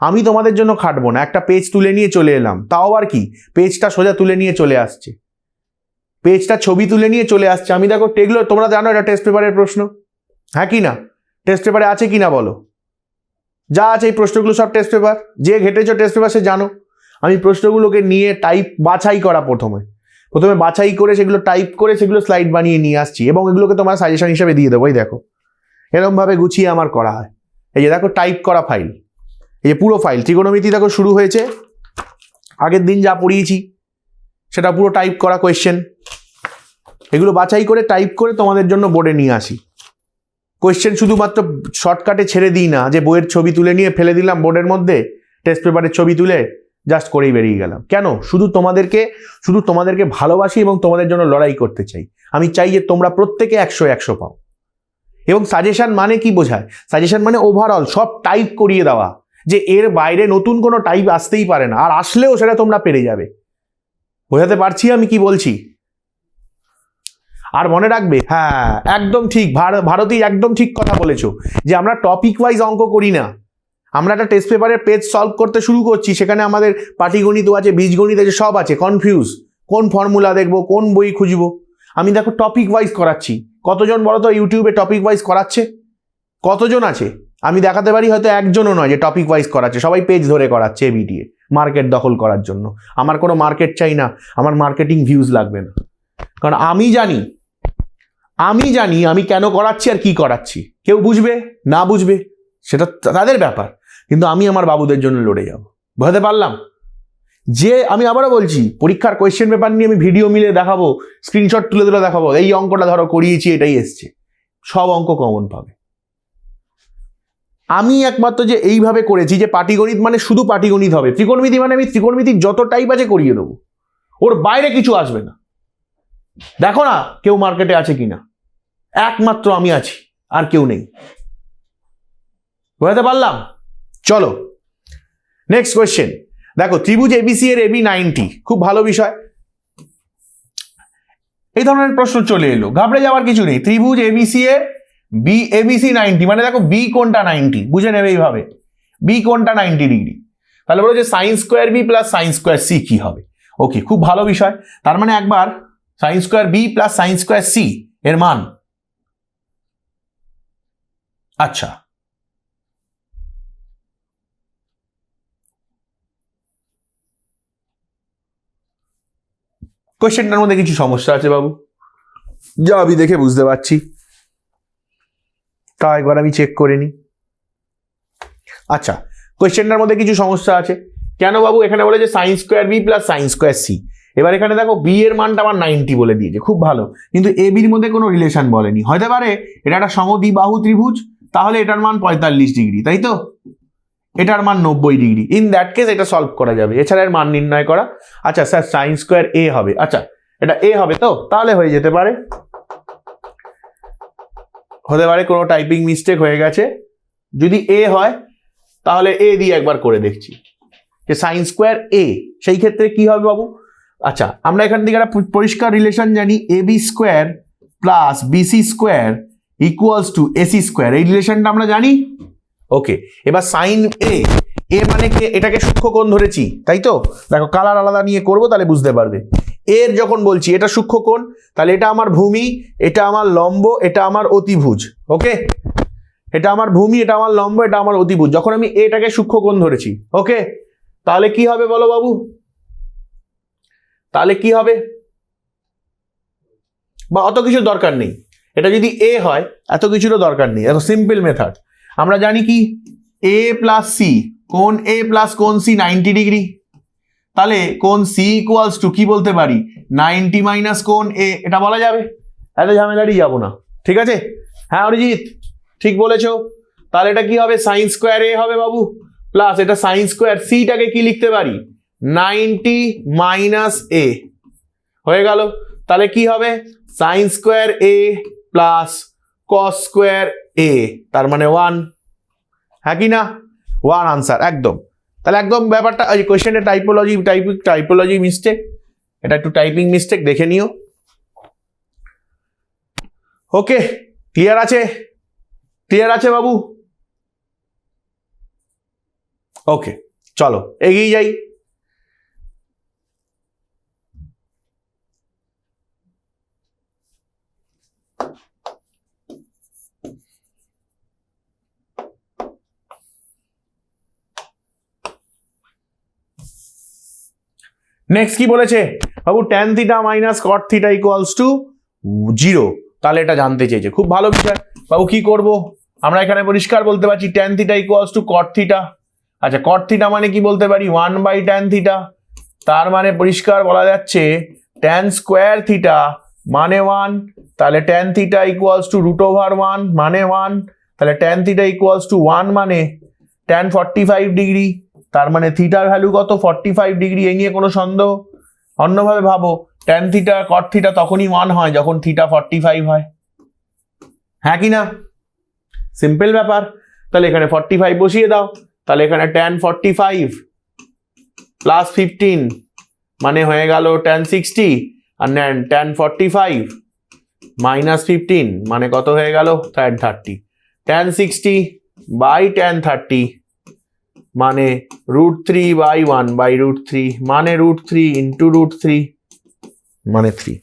আমি তোমাদের জন্য খাটবো না, একটা পেজ তুলে নিয়ে চলে এলাম, তাও আবার কি পেজটা সোজা তুলে নিয়ে চলে আসছে, পেজটা ছবি তুলে নিয়ে চলে আসছে। আমি দেখো এগুলো তোমরা জানো এটা টেস্ট পেপারের প্রশ্ন, হ্যাঁ কি না? টেস্ট পেপারে আছে কি না বলো? যা আছে এই প্রশ্নগুলো সব টেস্ট পেপার, যে ঘেটেছো টেস্ট পেপার সে জানো। আমি প্রশ্নগুলোকে নিয়ে বাছাই করা প্রথমে বাছাই করে সেগুলো টাইপ করে সেগুলো স্লাইড বানিয়ে নিয়ে আসছি এবং এগুলোকে তোমার সাজেশন হিসেবে দিয়ে দেবো। এই দেখো এরকমভাবে গুছিয়ে আমার করা হয়। এই যে দেখো টাইপ করা ফাইল, এই যে পুরো ফাইল ত্রিকোণমিতি দেখো শুরু হয়েছে, আগের দিন যা পড়িয়েছি সেটা পুরো টাইপ করা কোয়েশ্চেন, এগুলো বাছাই করে টাইপ করে তোমাদের জন্য বোর্ডে নিয়ে আসি। কোয়েশ্চেন শুধুমাত্র শর্টকাটে ছেড়ে দিই না যে বইয়ের ছবি তুলে নিয়ে ফেলে দিলাম বোর্ডের মধ্যে, টেস্ট পেপারের ছবি তুলে জাস্ট করেই বেরিয়ে গেলাম। কেন? শুধু তোমাদেরকে ভালোবাসি এবং তোমাদের জন্য লড়াই করতে চাই। আমি চাই যে তোমরা প্রত্যেকে 100 পাও। এবং সাজেশন মানে কি বোঝায়? সাজেশন মানে ওভারঅল সব টাইপ করিয়ে দেওয়া, যে এর বাইরে নতুন কোনো টাইপ আসতেই পারে না, আর আসলেও সেটা তোমরা পেরে যাবে। বোঝাতে পারছি আমি কি বলছি? আর মনে রাখবে, হ্যাঁ একদম ঠিক, ভারতী একদম ঠিক কথা বলেছো যে আমরা টপিক ওয়াইজ অঙ্ক করি না। আমরা একটা টেস্ট পেপারের পেজ সলভ করতে শুরু করছি, সেখানে আমাদের পাটিগণিত আছে, বীজগণিত আছে, সব আছে, কনফিউজ কোন ফর্মুলা দেখবো, কোন বই খুঁজবো। আমি দেখো টপিক ওয়াইজ করাচ্ছি। কতজন বলো তো ইউটিউবে টপিক ওয়াইজ করাচ্ছে? কতজন আছে? আমি দেখাতে পারি হয়তো একজনও নয় যে টপিক ওয়াইজ করাচ্ছে, সবাই পেজ ধরে করাচ্ছে এবিটিএ, মার্কেট দখল করার জন্য। আমার কোনো মার্কেট চাই না, আমার মার্কেটিং ভিউজ লাগবে না, কারণ আমি জানি আমি কেন করাচ্ছি আর কি করাচ্ছি। কেউ বুঝবে না বুঝবে সেটা তাদের ব্যাপার, কিন্তু আমি আমার বাবুদের জন্য লড়ে যাব। বুঝতে পারলাম? যে আমি আবারও বলছি, পরীক্ষার কোয়েশ্চেন পেপার নিয়ে আমি ভিডিও মিলে দেখাবো, স্ক্রিনশট তুলে তুলে দেখাবো, এই অঙ্কটা ধরো করিয়েছি এটাই এসছে, সব অঙ্ক কমন পাবে। আমি একমাত্র যে এইভাবে করেছি যে পাটিগণিত মানে শুধু পাটিগণিত হবে, ত্রিকোণমিতি মানে আমি ত্রিকোণমিতির যত টাইপ আছে করিয়ে দেবো, ওর বাইরে কিছু আসবে না। দেখো না কেউ মার্কেটে আছে কিনা, একমাত্র আমি আছি, আর কেউ নেই। বুঝতে পারলাম? চলো নেক্সট কোয়েশ্চেন। দেখো ত্রিভুজ এবিসি এর এবি 90, খুব ভালো বিষয়। এই ধরনের প্রশ্ন চলে এলো, ঘাবড়ে যাওয়ার কিছু নেই। ত্রিভুজ এবিসি এর এবিসি 90, মানে দেখো বি কোনটা 90 বুঝে নেবে এইভাবে, বি কোনটা 90 ডিগ্রি। তাহলে বলো যে sine square B plus sine square C কি হবে? ওকে, খুব ভালো বিষয়। তার মানে একবার sine square B plus sine square C এর মান, আচ্ছা কোয়েশ্চেনটার মধ্যে কিছু সমস্যা আছে বাবু, যা আমি দেখে বুঝতে পারছি, তা একবার আমি চেক করে নিই। আচ্ছা, কোয়েশ্চেনটার মধ্যে কিছু সমস্যা আছে কেন বাবু? এখানে বলে যে sine square B plus sine square C. এবার এখানে দেখো বি এর মানটা আমার 90 বলে দিয়েছে, খুব ভালো, কিন্তু এ বির মধ্যে কোনো রিলেশন বলেনি। হতে পারে এটা একটা সমদ্বিবাহু ত্রিভুজ, তাহলে এটার মান 45 ডিগ্রি, তাই তো? এটার মান 90 ডিগ্রি। ইন দ্যাট কেস এটা সলভ করা যাবে, এছাড়া এর মান নির্ণয় করা। আচ্ছা স্যার সাইন স্কোয়ার এ হবে, আচ্ছা এটা এ হবে তো, তাহলে হয়ে যেতে পারে। হতে পারে কোনো টাইপিং মিস্টেক হয়ে গেছে, যদি এ হয় তাহলে এ দিয়ে একবার করে দেখছি যে সাইন স্কোয়ার এ, সেই ক্ষেত্রে কি হবে বাবু? আচ্ছা আমরা এখান থেকে একটা পরিষ্কার রিলেশন জানি, A B square plus BC square equals to AC square, এই রিলেশনটা আমরা জানি। ওকে, এবার সাইন এ মানে কি? এটাকে সূক্ষ্মকোণ ধরেছি, তাই তো? দেখো কালার আলাদা নিয়ে করবো তাহলে বুঝতে পারবে। এর যখন বলছি এটা সূক্ষ্মকোণ, তাহলে এটা আমার ভূমি, এটা আমার লম্ব, এটা আমার অতিভুজ। ওকে, এটা আমার ভূমি, এটা আমার লম্ব, এটা আমার অতিভুজ। যখন আমি এটাকে সূক্ষ্মকোণ ধরেছি, ওকে, তাহলে কি হবে বলো বাবু? তাহলে কি হবে? বা অত কিছু দরকার নেই, এটা যদি এ হয় এত কিছুরও দরকার নেই, এত সিম্পল মেথড। আমরা জানি কি এ প্লাস সি, কোণ এ প্লাস কোণ সি 90 ডিগ্রি, তাহলে কোণ সি ইকুয়ালস টু কি বলতে পারি? 90 মাইনাস কোণ এ, এটা বলা যাবে, এত ঝামেলারই যাবো না। ঠিক আছে? হ্যাঁ অরিজিৎ ঠিক বলেছো। তাহলে এটা কি হবে? সাইন স্কোয়ার এ হবে বাবু, প্লাস এটা সাইন স্কোয়ার সিটাকে কি লিখতে পারি? 90 মাইনাস এ, হয়ে গেল। তাহলে কি হবে? সাইন স্কোয়ার এ প্লাস কস স্কোয়ার এ, তার মানে 1, হ্যাঁ কি না? 1 আনসার একদম। তাহলে একদম ব্যাপারটা এই কোয়েশ্চেনের টাইপোলজি মিস্টেক, এটা একটু টাইপিং মিস্টেক, দেখে নিও। ওকে, ক্লিয়ার আছে? ক্লিয়ার আছে বাবু? ওকে, চলো এগিয়ে যাই। নেক্সট কি বলেছে বাবু, tan theta minus caught theta equals to 0। তাহলে এটা জানতে চেয়েছে, খুব ভালো বিষয় বাবু। কি করব আমরা এখানে পরিষ্কার বলতে পারছি tan theta equals to caught theta. আচ্ছা, কট থিটা মানে কি বলতে পারি 1/tan থিটা। তার মানে পরিষ্কার বলা যাচ্ছে ট্যান স্কোয়ার থিটা মানে 1, তাহলে ট্যান থিটা ইকুয়ালস টু √1 মানে 1, তাহলে ট্যান থিটা ইকুয়ালস টু 1 মানে ট্যান 45 ডিগ্রি। তার মানে থিটার ভ্যালু কত 45 ডিগ্রি, এই নিয়ে কোনো সন্দেহ? অন্যভাবে ভাবো, ট্যান থিটা কট থিটা তখনই 1 হয় যখন থিটা 45 হয়, হ্যাঁ কি না? সিম্পল ব্যাপার। তাহলে এখানে 45 বসিয়ে দাও, তাহলে এখানে ট্যান 45 প্লাস 15 মানে হয়ে গেল ট্যান 60, আর ট্যান 45 মাইনাস 15 মানে কত হয়ে গেল ট্যান 30। ট্যান 60 বাই ট্যান 30 মানে √3/1/√3 মানে √3 ইন্টু √3 মানে 3।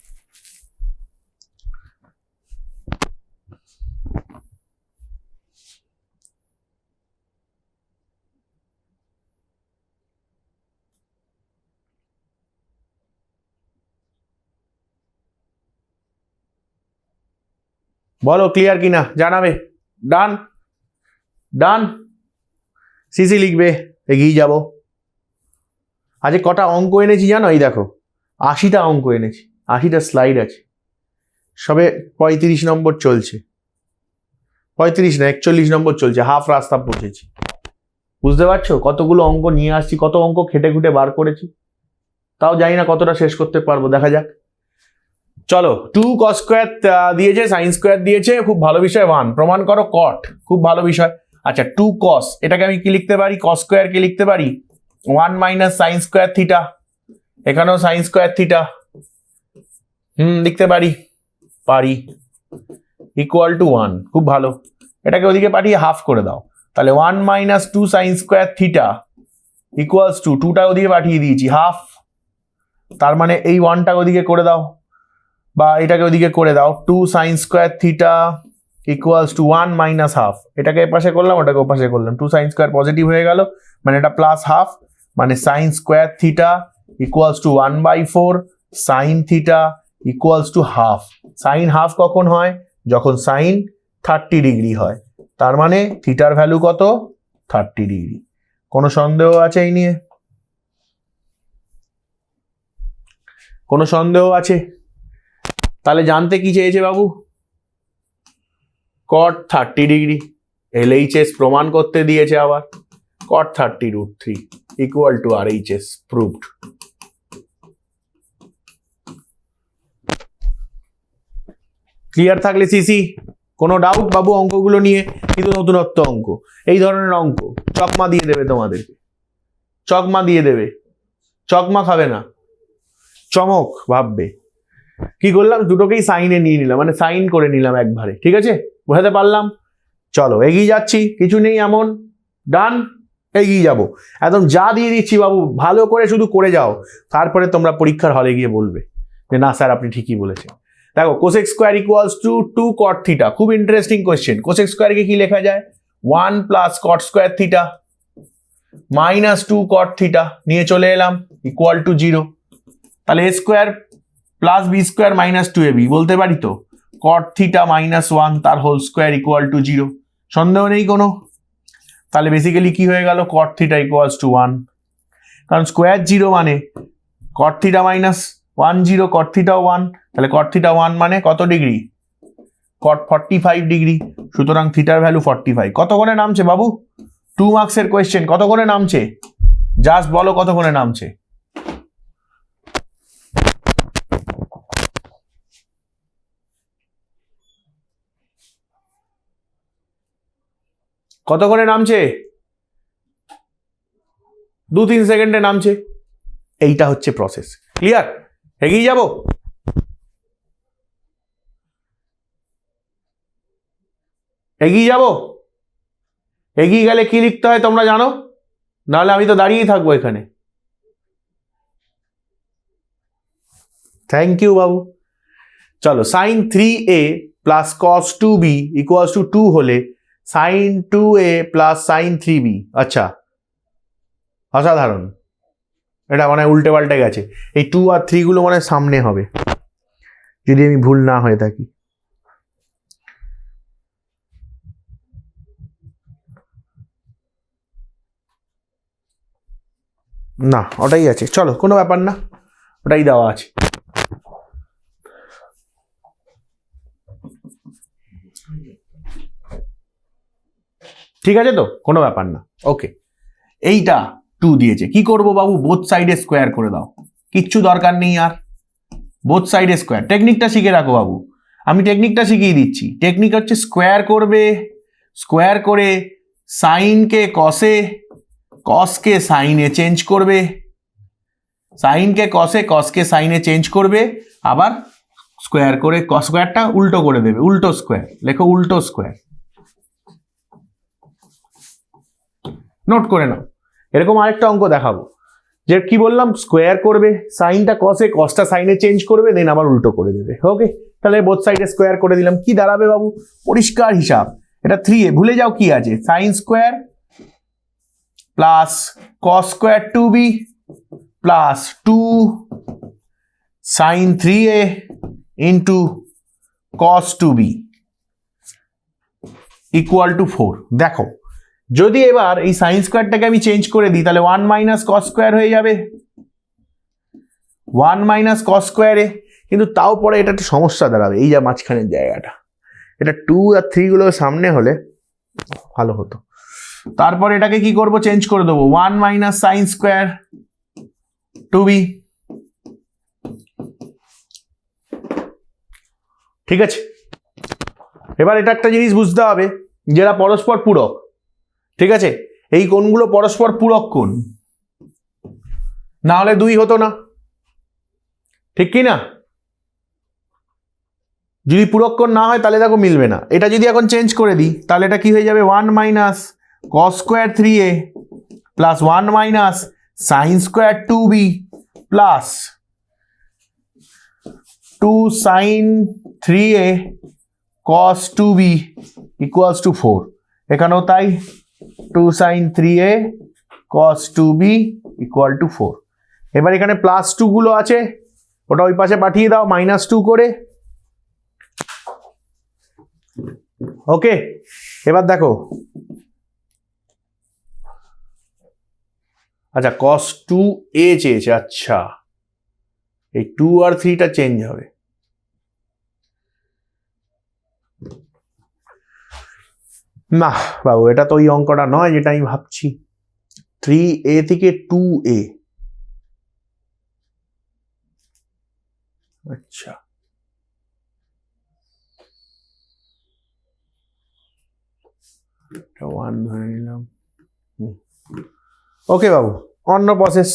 বলো ক্লিয়ার কিনা, জানাবে। ডান ডান, সিসি লিখবে, এগিয়ে যাব। আজ কটা অঙ্ক এনেছি জানো? এই দেখো 80টা অঙ্ক এনেছি, 80টা স্লাইড আছে, সবে 35 নম্বর চলছে, 35 না 41 নম্বর চলছে, হাফ রাস্তা পৌঁছেছি। বুঝতে পারছো কতগুলো অঙ্ক নিয়ে আসছি, কত অঙ্ক খেটে খুঁটে বার করেছি, তাও জানি না কতটা শেষ করতে পারবো, দেখা যাক। চলো 2 cos স্কোয়ার দিয়েছে, সাইন স্কোয়ার দিয়েছে, খুব ভালো বিষয়। 1 প্রমাণ করো কট, খুব ভালো বিষয়। আচ্ছা 2 cos, এটাকে আমি কি লিখতে পারি? cos স্কোয়ার কে লিখতে পারি 1 মাইনাস সাইন স্কোয়ার থিটা, এখানেও সাইন স্কোয়ার থিটা, লিখতে পারি, ইকুয়াল টু 1। খুব ভালো, এটাকে ওদিকে পাঠিয়ে হাফ করে দাও, তাহলে 1 minus 2 sign square theta equals two 2টা ওদিকে পাঠিয়ে দিয়েছি হাফ, তার মানে এই 1টা ওদিকে করে দাও বা এটাকে ওদিকে করে দাও, 2 sign square theta equals to 1 minus half, এটাকে এপাশে করলাম ওটাকে ওপাশে করলাম, 2 সাইন স্কোয়ার পজিটিভ হয়ে গেল মানে এটা প্লাস হাফ, মানে sign square theta equals two 1/4 sine theta equals to half. Sign half কখন হয়? যখন সাইন 30 ডিগ্রি হয়, তার মানে থিটার ভ্যালু কত 30 ডিগ্রি। কোনো সন্দেহ আছে এই নিয়ে? কোনো সন্দেহ আছে? তাহলে জানতে কি চেয়েছে বাবু? cot 30 ডিগ্রি, LHS প্রমাণ করতে দিয়েছে আবার, cot 30√3 equal to RHS, proved. Clear থাকলে সিসি, কোনো ডাউট বাবু অঙ্কগুলো নিয়ে? কিন্তু নতুনত্ব অঙ্ক, এই ধরনের অঙ্ক চকমা দিয়ে দেবে তোমাদেরকে, চকমা দিয়ে দেবে, চকমা খাবে না, চমক ভাববে। কি করলাম? দুটোকেই সাইনে নিয়ে নিলাম, মানে সাইন করে নিলাম একবারে, ঠিক আছে? বোঝাতে পারলাম? চলো এগিয়ে যাচ্ছি, কিছু নেই এমন, ডান, এগিয়ে যাব। একদম যা দিয়ে দিচ্ছি বাবু ভালো করে শুধু করে যাও, তারপরে তোমরা পরীক্ষার হলে গিয়ে বলবে যে না স্যার আপনি ঠিকই বলেছেন। দেখো cosec square equals to 2 cot theta, খুব ইন্টারেস্টিং কোয়েশ্চেন। কোসেক স্কোয়ারকে কি লেখা যায়? 1 plus cot square theta minus 2 cot theta নিয়ে চলে এলাম ইকুয়াল টু 0। তাহলে a square plus B square minus 2ab বলতে পারি তো, cot থিটা মাইনাস 1 তার হোল স্কোয়ার ইকুয়াল টু 0, সন্দেহ নেই কোনো? তাহলে বেসিক্যালি কি হয়ে গেল? cot থিটা ইকুয়ালস টু 1, কারণ স্কোয়ার 0 মানে cot থিটা মাইনাস 1 0, cot থিটাও 1, তাহলে cot থিটা 1 মানে কত ডিগ্রি? cot 45 ডিগ্রি, সুতরাং থিটার ভ্যালু 45। কত করে নামছে বাবু? 2 মার্কসের কোয়েশ্চেন, কত করে নামছে? জাস্ট বলো কত করে নামছে? কত করে নামছে? 2-3 সেকেন্ডে নামছে। এইটা হচ্ছে প্রসেস। ক্লিয়ার? এগিয়ে যাব। এগিয়ে যাব, এগিয়ে গেলে কি লিখতে হয় তোমরা জানো? নাহলে আমি তো দাঁড়িয়েই থাকবো এখানে। থ্যাংক ইউ বাবু। চলো, sin 3a plus cos 2b equals to 2 হলে sin 2a plus sin 3b। আচ্ছা, অসাধারণ। এটা মানে উল্টে পাল্টে গেছে, এই 2 আর 3 গুলো মানে সামনে হবে, যদি আমি ভুল না হয়ে থাকি। না, ওটাই আছে, চলো কোনো ব্যাপার না, ওটাই দেওয়া আছে। ঠিক আছে তো, কোনো ব্যাপার না। ওকে, এইটা 2 দিয়েছে, কি করব বাবু? বোথ সাইডে স্কোয়ার করে দাও, কিচ্ছু দরকার নেই আর। বোথ সাইডে স্কোয়ার, টেকনিকটা শিখে রাখো বাবু, আমি টেকনিকটা শিখিয়ে দিচ্ছি। টেকনিক হচ্ছে স্কোয়ার করবে, স্কোয়ার করে সাইনকে কসে, কসকে সাইনে চেঞ্জ করবে, সাইনকে কসে, কসকে সাইনে চেঞ্জ করবে, আবার স্কোয়ার করে কস স্কোয়ারটা উল্টো করে দেবে, উল্টো স্কোয়ার লেখো, উল্টো স্কোয়ার। নোট করে নাও। এরকম আরেকটা অঙ্ক দেখাবো, যে কি বললাম, স্কোয়ার করবে, সাইনটা কসে, কসটা সাইনে চেঞ্জ করবে, দেন আবার উল্টো করে দেবে। ওকে, তাহলে বোথ সাইডে স্কোয়ার করে দিলাম। কি দাঁড়াবে বাবু? পরিষ্কার হিসাব, এটা 3a, ভুলে যাও কি আছে, sine square plus cos square 2b plus 2 sine 3a into cos 2b equal to 4। দেখো, যদি এবার এই সাইন স্কোয়ারটাকে আমি চেঞ্জ করে দিই, তাহলে 1 মাইনাস কস স্কোয়ার হয়ে যাবে, 1 মাইনাস কস স্কোয়ারে। কিন্তু তাও পরে এটা একটা সমস্যা দাঁড়াবে, এই যা মাঝখানের জায়গাটা, এটা 2 আর 3 গুলো সামনে হলে ভালো হতো। তারপর এটাকে কি করব? চেঞ্জ করে দেবো, 1 মাইনাস সাইন স্কোয়ার 2b। ঠিক আছে, এবার এটা একটা জিনিস বুঝতে হবে, যেটা পরস্পর পূরক। ঠিক আছে, এই কোণগুলো পরস্পর পূরক কোণ, না হলে 2 হতো না, ঠিক কি না? যদি পূরক কোণ না হয় তাহলে দেখো মিলবে না। এটা যদি এখন চেঞ্জ করে দিই, তাহলে এটা কি হয়ে যাবে? 1 minus cos square 3a plus 1 minus sine square 2b plus 2 sine 3a cos 2b equals to 4। এখানেও তাই, 2 sine 3a cos 2b equal to 4। এবার এখানে প্লাস 2 গুলো আছে, ওটা ওই পাশে পাঠিয়ে দাও -2 করে। ওকে, এবার দেখো, আচ্ছা cos 2a চেয়েছে, আচ্ছা এই 2 আর 3টা চেঞ্জ হবে। না বাবু, এটা তো ওই অঙ্কটা নয় যেটা আমি ভাবছি। 3a থেকে 2a, আচ্ছা এটা 1 ধরে নিলাম। ওকে বাবু, অন্য প্রসেস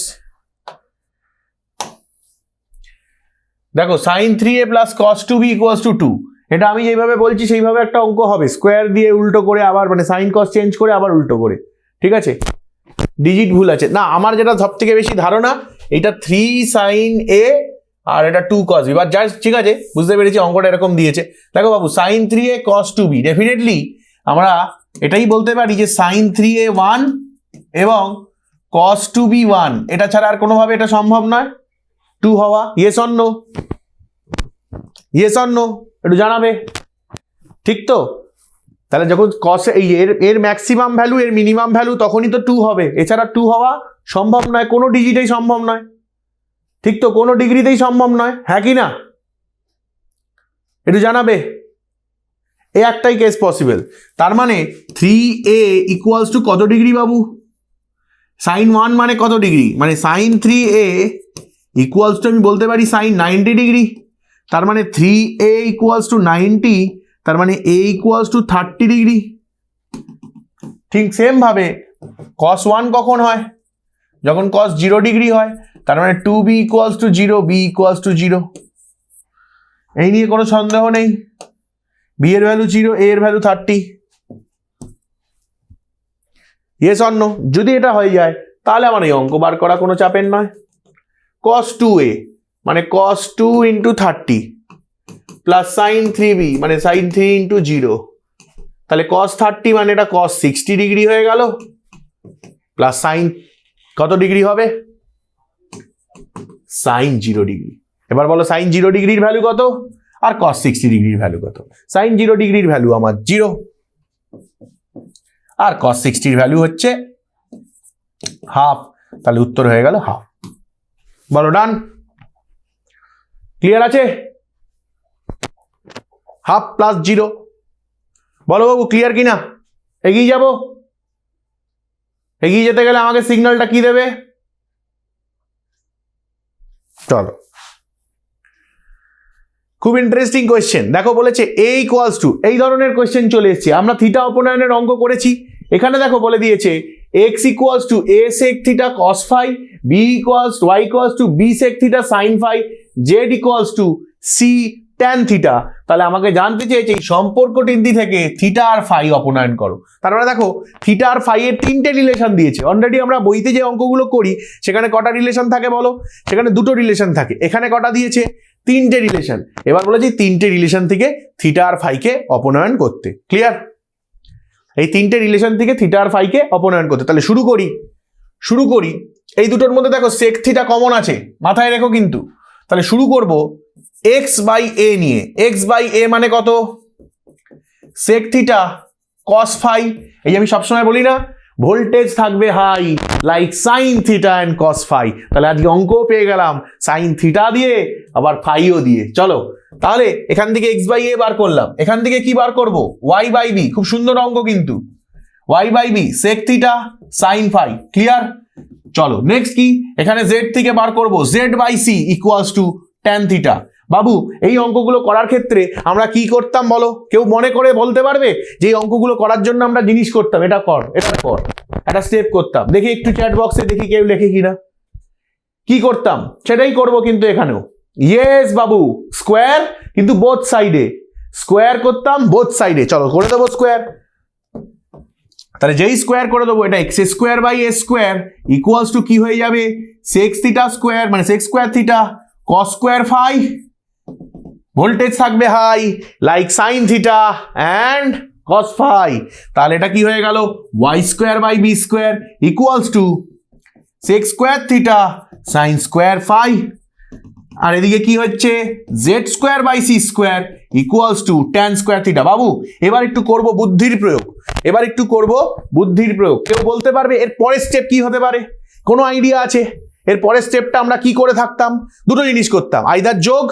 দেখো, sine 3a plus cos 2b equals to 2। এটা আমি যেভাবে বলছি সেইভাবে একটা অঙ্ক হবে, স্কোয়ার দিয়ে উল্টো করে আবার, মানে সাইন কস চেঞ্জ করে আবার উল্টো করে। ঠিক আছে, ডিজিট ভুল আছে না, আমার যেটা সব থেকে বেশি ধারণা, এটা 3 সাইন a আর এটা 2 কস b। বাট জাস্ট ঠিক আছে, বুঝতে পেরেছি অঙ্কটা এরকম দিয়েছে। দেখো বাবু, সাইন 3a কস 2b, ডেফিনেটলি আমরা এটাই বলতে পারি যে সাইন 3a 1 এবং cos 2b 1, এটা ছাড়া আর কোনোভাবে এটা সম্ভব নয় 2 হওয়া। Yes or no? Yes or no একটু জানাবে, ঠিক তো? তাহলে যখন cos এর ম্যাক্সিমাম ভ্যালু, এর মিনিমাম ভ্যালু, তখনই তো 2 হবে, এছাড়া 2 হওয়া সম্ভব নয়, কোনো ডিজিটেই সম্ভব নয়, ঠিক তো? কোনো ডিগ্রিতেই সম্ভব নয়, হ্যাঁ কি না? একটু জানাবে। এই একটাই কেস পসিবল, তার মানে 3a ইকুয়ালস টু কত ডিগ্রি বাবু? সাইন 1 মানে কত ডিগ্রি? মানে সাইন 3a ইকুয়ালস টু আমি বলতে পারি সাইন 90 ডিগ্রি। তার মানে 3a ইকুয়ালস টু 90, তার মানে a ইকুয়ালস টু 30 ডিগ্রি। ঠিক সেম ভাবে cos 1 কখন হয়? যখন cos 0 ডিগ্রি হয়। তার মানে 2b equals to 0, b equals to 0। এই নিয়ে কোনো সন্দেহ নেই, b এর ভ্যালু 0, a এর ভ্যালু 30। Yes or no? যদি এটা হয়ে যায় তাহলে আমার এই অঙ্ক বার করা কোনো চাপের নয়। cos 2a মানে cos 2 into 30 plus sign 3b মানে সাইন 3 ইন্টু 0, তাহলে cos 30 মানে এটা cos 60 ডিগ্রি হয়ে গেল, প্লাস সাইন কত ডিগ্রি হবে? Sine 0 degree. এবার বলো সাইন 0 ডিগ্রির ভ্যালু কত আর cos 60 ডিগ্রির ভ্যালু কত? সাইন 0 ডিগ্রির ভ্যালু আমার 0 আর cos 60 ভ্যালু হচ্ছে হাফ, তাহলে উত্তর হয়ে গেল হাফ। বলো ডান? ক্লিয়ার আছে? Half plus 0। বলো বাবু ক্লিয়ার কিনা? এগিয়ে যাব? এগিয়ে যেতে গেলে আমাকে সিগন্যালটা কি দেবে? চলো, খুব ইন্টারেস্টিং কোয়েশ্চেন। দেখো বলেছে a ইকুয়ালস টু, এই ধরনের কোয়েশ্চেন চলে এসেছে। আমরা থিটা অপনয়নের অঙ্ক করেছি, এখানে দেখো বলে দিয়েছে x equals to a sec theta cos phi, b equals y equals to b sec theta sin phi, z equals to c tan theta. তাহলে আমাকে জানতে চেয়েছে এই সম্পর্কটি থেকে থিটা আর ফাই অপনয়ন করো। তার মানে দেখো থিটা আর ফাই এর তিনটে রিলেশন দিয়েছে। অলরেডি আমরা বইতে যে অঙ্কগুলো করি সেখানে কটা রিলেশন থাকে বলো? সেখানে দুটো রিলেশন থাকে। এখানে কটা দিয়েছে? তিনটে রিলেশন। এবার বলেছি তিনটে রিলেশন থেকে থিটা আর ফাইকে অপনয়ন করতে। ক্লিয়ার? এই তিনটে রিলেশন থেকে থিটা আর ফাইকে অপনয়ন করতে। তাহলে শুরু করি। এই দুটোর মধ্যে দেখো সেক থিটা কমন আছে, মাথায় রেখো কিন্তু। তাহলে শুরু করব x বাই a নিয়ে। x বাই a মানে কত? Sec theta cos phi। এই আমি সবসময় বলি না, ভোল্টেজ থাকবে high like sine theta and cos phi। তাহলে আজকে অঙ্কও পেয়ে গেলাম সাইন থিটা দিয়ে আবার ফাইও দিয়ে। চলো তাহলে এখান থেকে x বাই a বার করলাম, এখান থেকে কি বার করব? y by b। খুব সুন্দর অঙ্ক কিন্তু। y by b sec theta sine phi। Clear? চলো নেক্সট কি? এখানে z থেকে বার করব z by c equals to tan theta. বাবু এই অঙ্কগুলো করার ক্ষেত্রে আমরা কি করতাম বলো? কেউ মনে করে বলতে পারবে যে এই অঙ্কগুলো করার জন্য আমরা জিনিস করতাম, এটা কর এটা কর, একটা স্টেপ করতাম। দেখি একটু চ্যাট বক্সে দেখি কেউ লেখে কিনা। কি করতাম সেটাই করব কিন্তু এখানেও। ইয়েস বাবু, স্কোয়ার কিন্তু বোথ সাইডে, স্কোয়ার করতাম বোথ সাইডে। চলো করে দেবো স্কোয়ার। তাহলে যেই স্কোয়ার করে দেবো এটা X square by A square equals to কি হয়ে যাবে? সেক্স থিটা স্কোয়ার মানে sec square theta cos square phi, voltage থাকবে high like sine theta and cos phi. তাহলে এটা কি হয়ে গেল? Y square by B square equals to sec square theta sine square phi. আর এদিকে কি হচ্ছে? Z square by C square equals to tan square theta. বাবু এবার একটু করব বুদ্ধির প্রয়োগ, কেউ বলতে পারবে এর পরের স্টেপ কি হতে পারে? কোনো আইডিয়া আছে? এর পরের স্টেপটা আমরা কি করে থাকতাম? দুটো জিনিস করতাম, আইদার যোগ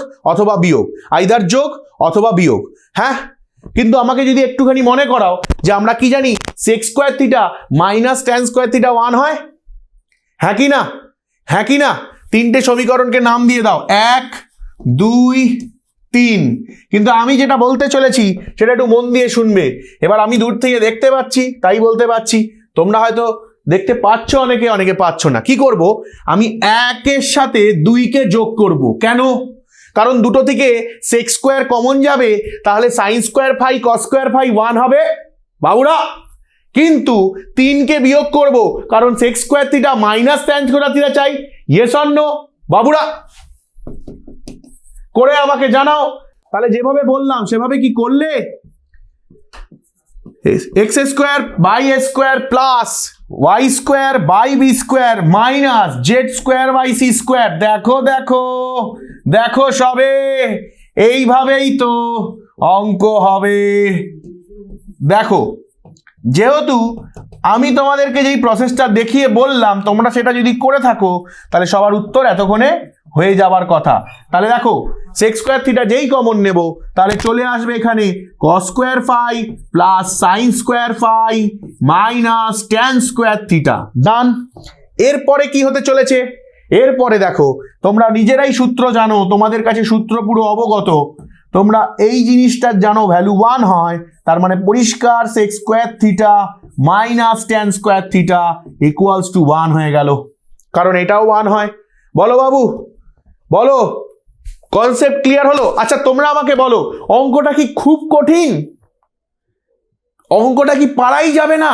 অথবা বিয়োগ, হ্যাঁ। কিন্তু আমাকে যদি একটুখানি মনে করাও যে আমরা কি জানি sec square theta minus tan square theta 1 হয়, হ্যাঁ কি না? তিনটে সমীকরণকে নাম দিয়ে দাও, 1 2 3। কিন্তু আমি যেটা বলতে চলেছি সেটা একটু মন দিয়ে শুনবে। এবার আমি দূর থেকে দেখতে পাচ্ছি তাই বলতে পারছি, তোমরা হয়তো দেখতে পাচ্ছ, অনেকে পাচ্ছ না। কি করব? আমি 1 এর সাথে 2 কে যোগ করব। কেন? কারণ দুটো থেকে সেক স্কোয়ার কমন যাবে, তাহলে sine square phi cos square phi 1 হবে বাবুরা। কিন্তু 3 কে বিয়োগ করব কারণ sec square theta minus tan square theta চাই। ইয়েস অর নো বাবুরা? করে আমাকে জানাও। তাহলে যেভাবে বললাম সেভাবে কি করলে? X square by A square plus y square by B square minus z square by C square. দেখো সবে এইভাবেই তো অঙ্ক হবে। দেখো যেহেতু আমি তোমাদেরকে যেই প্রসেসটা দেখিয়ে বললাম তোমরা সেটা যদি করে থাকো তাহলে সবার উত্তর এতক্ষণে হয়ে যাবার কথা। তাহলে দেখো সেক স্কোয়ার থিটা যেই কমন নেব তাহলে চলে আসবে এখানে cos square phi plus sine square phi minus tan square theta. Done. এরপরে কি হতে চলেছে? এরপরে দেখো তোমরা নিজেরাই সূত্র জানো, তোমাদের কাছে সূত্র পুরো অবগত, তোমরা এই জিনিসটার জানো ভ্যালু 1 হয়, তার মানে পরিষ্কার sec square theta minus tan square theta equals to 1 হয়ে গেল, কারণ এটাও 1 হয়। বলো বাবু, বলো কনসেপ্ট ক্লিয়ার হলো? আচ্ছা তোমরা আমাকে বলো অঙ্কটা কি খুব কঠিন? অঙ্কটা কি পারাই যাবে না?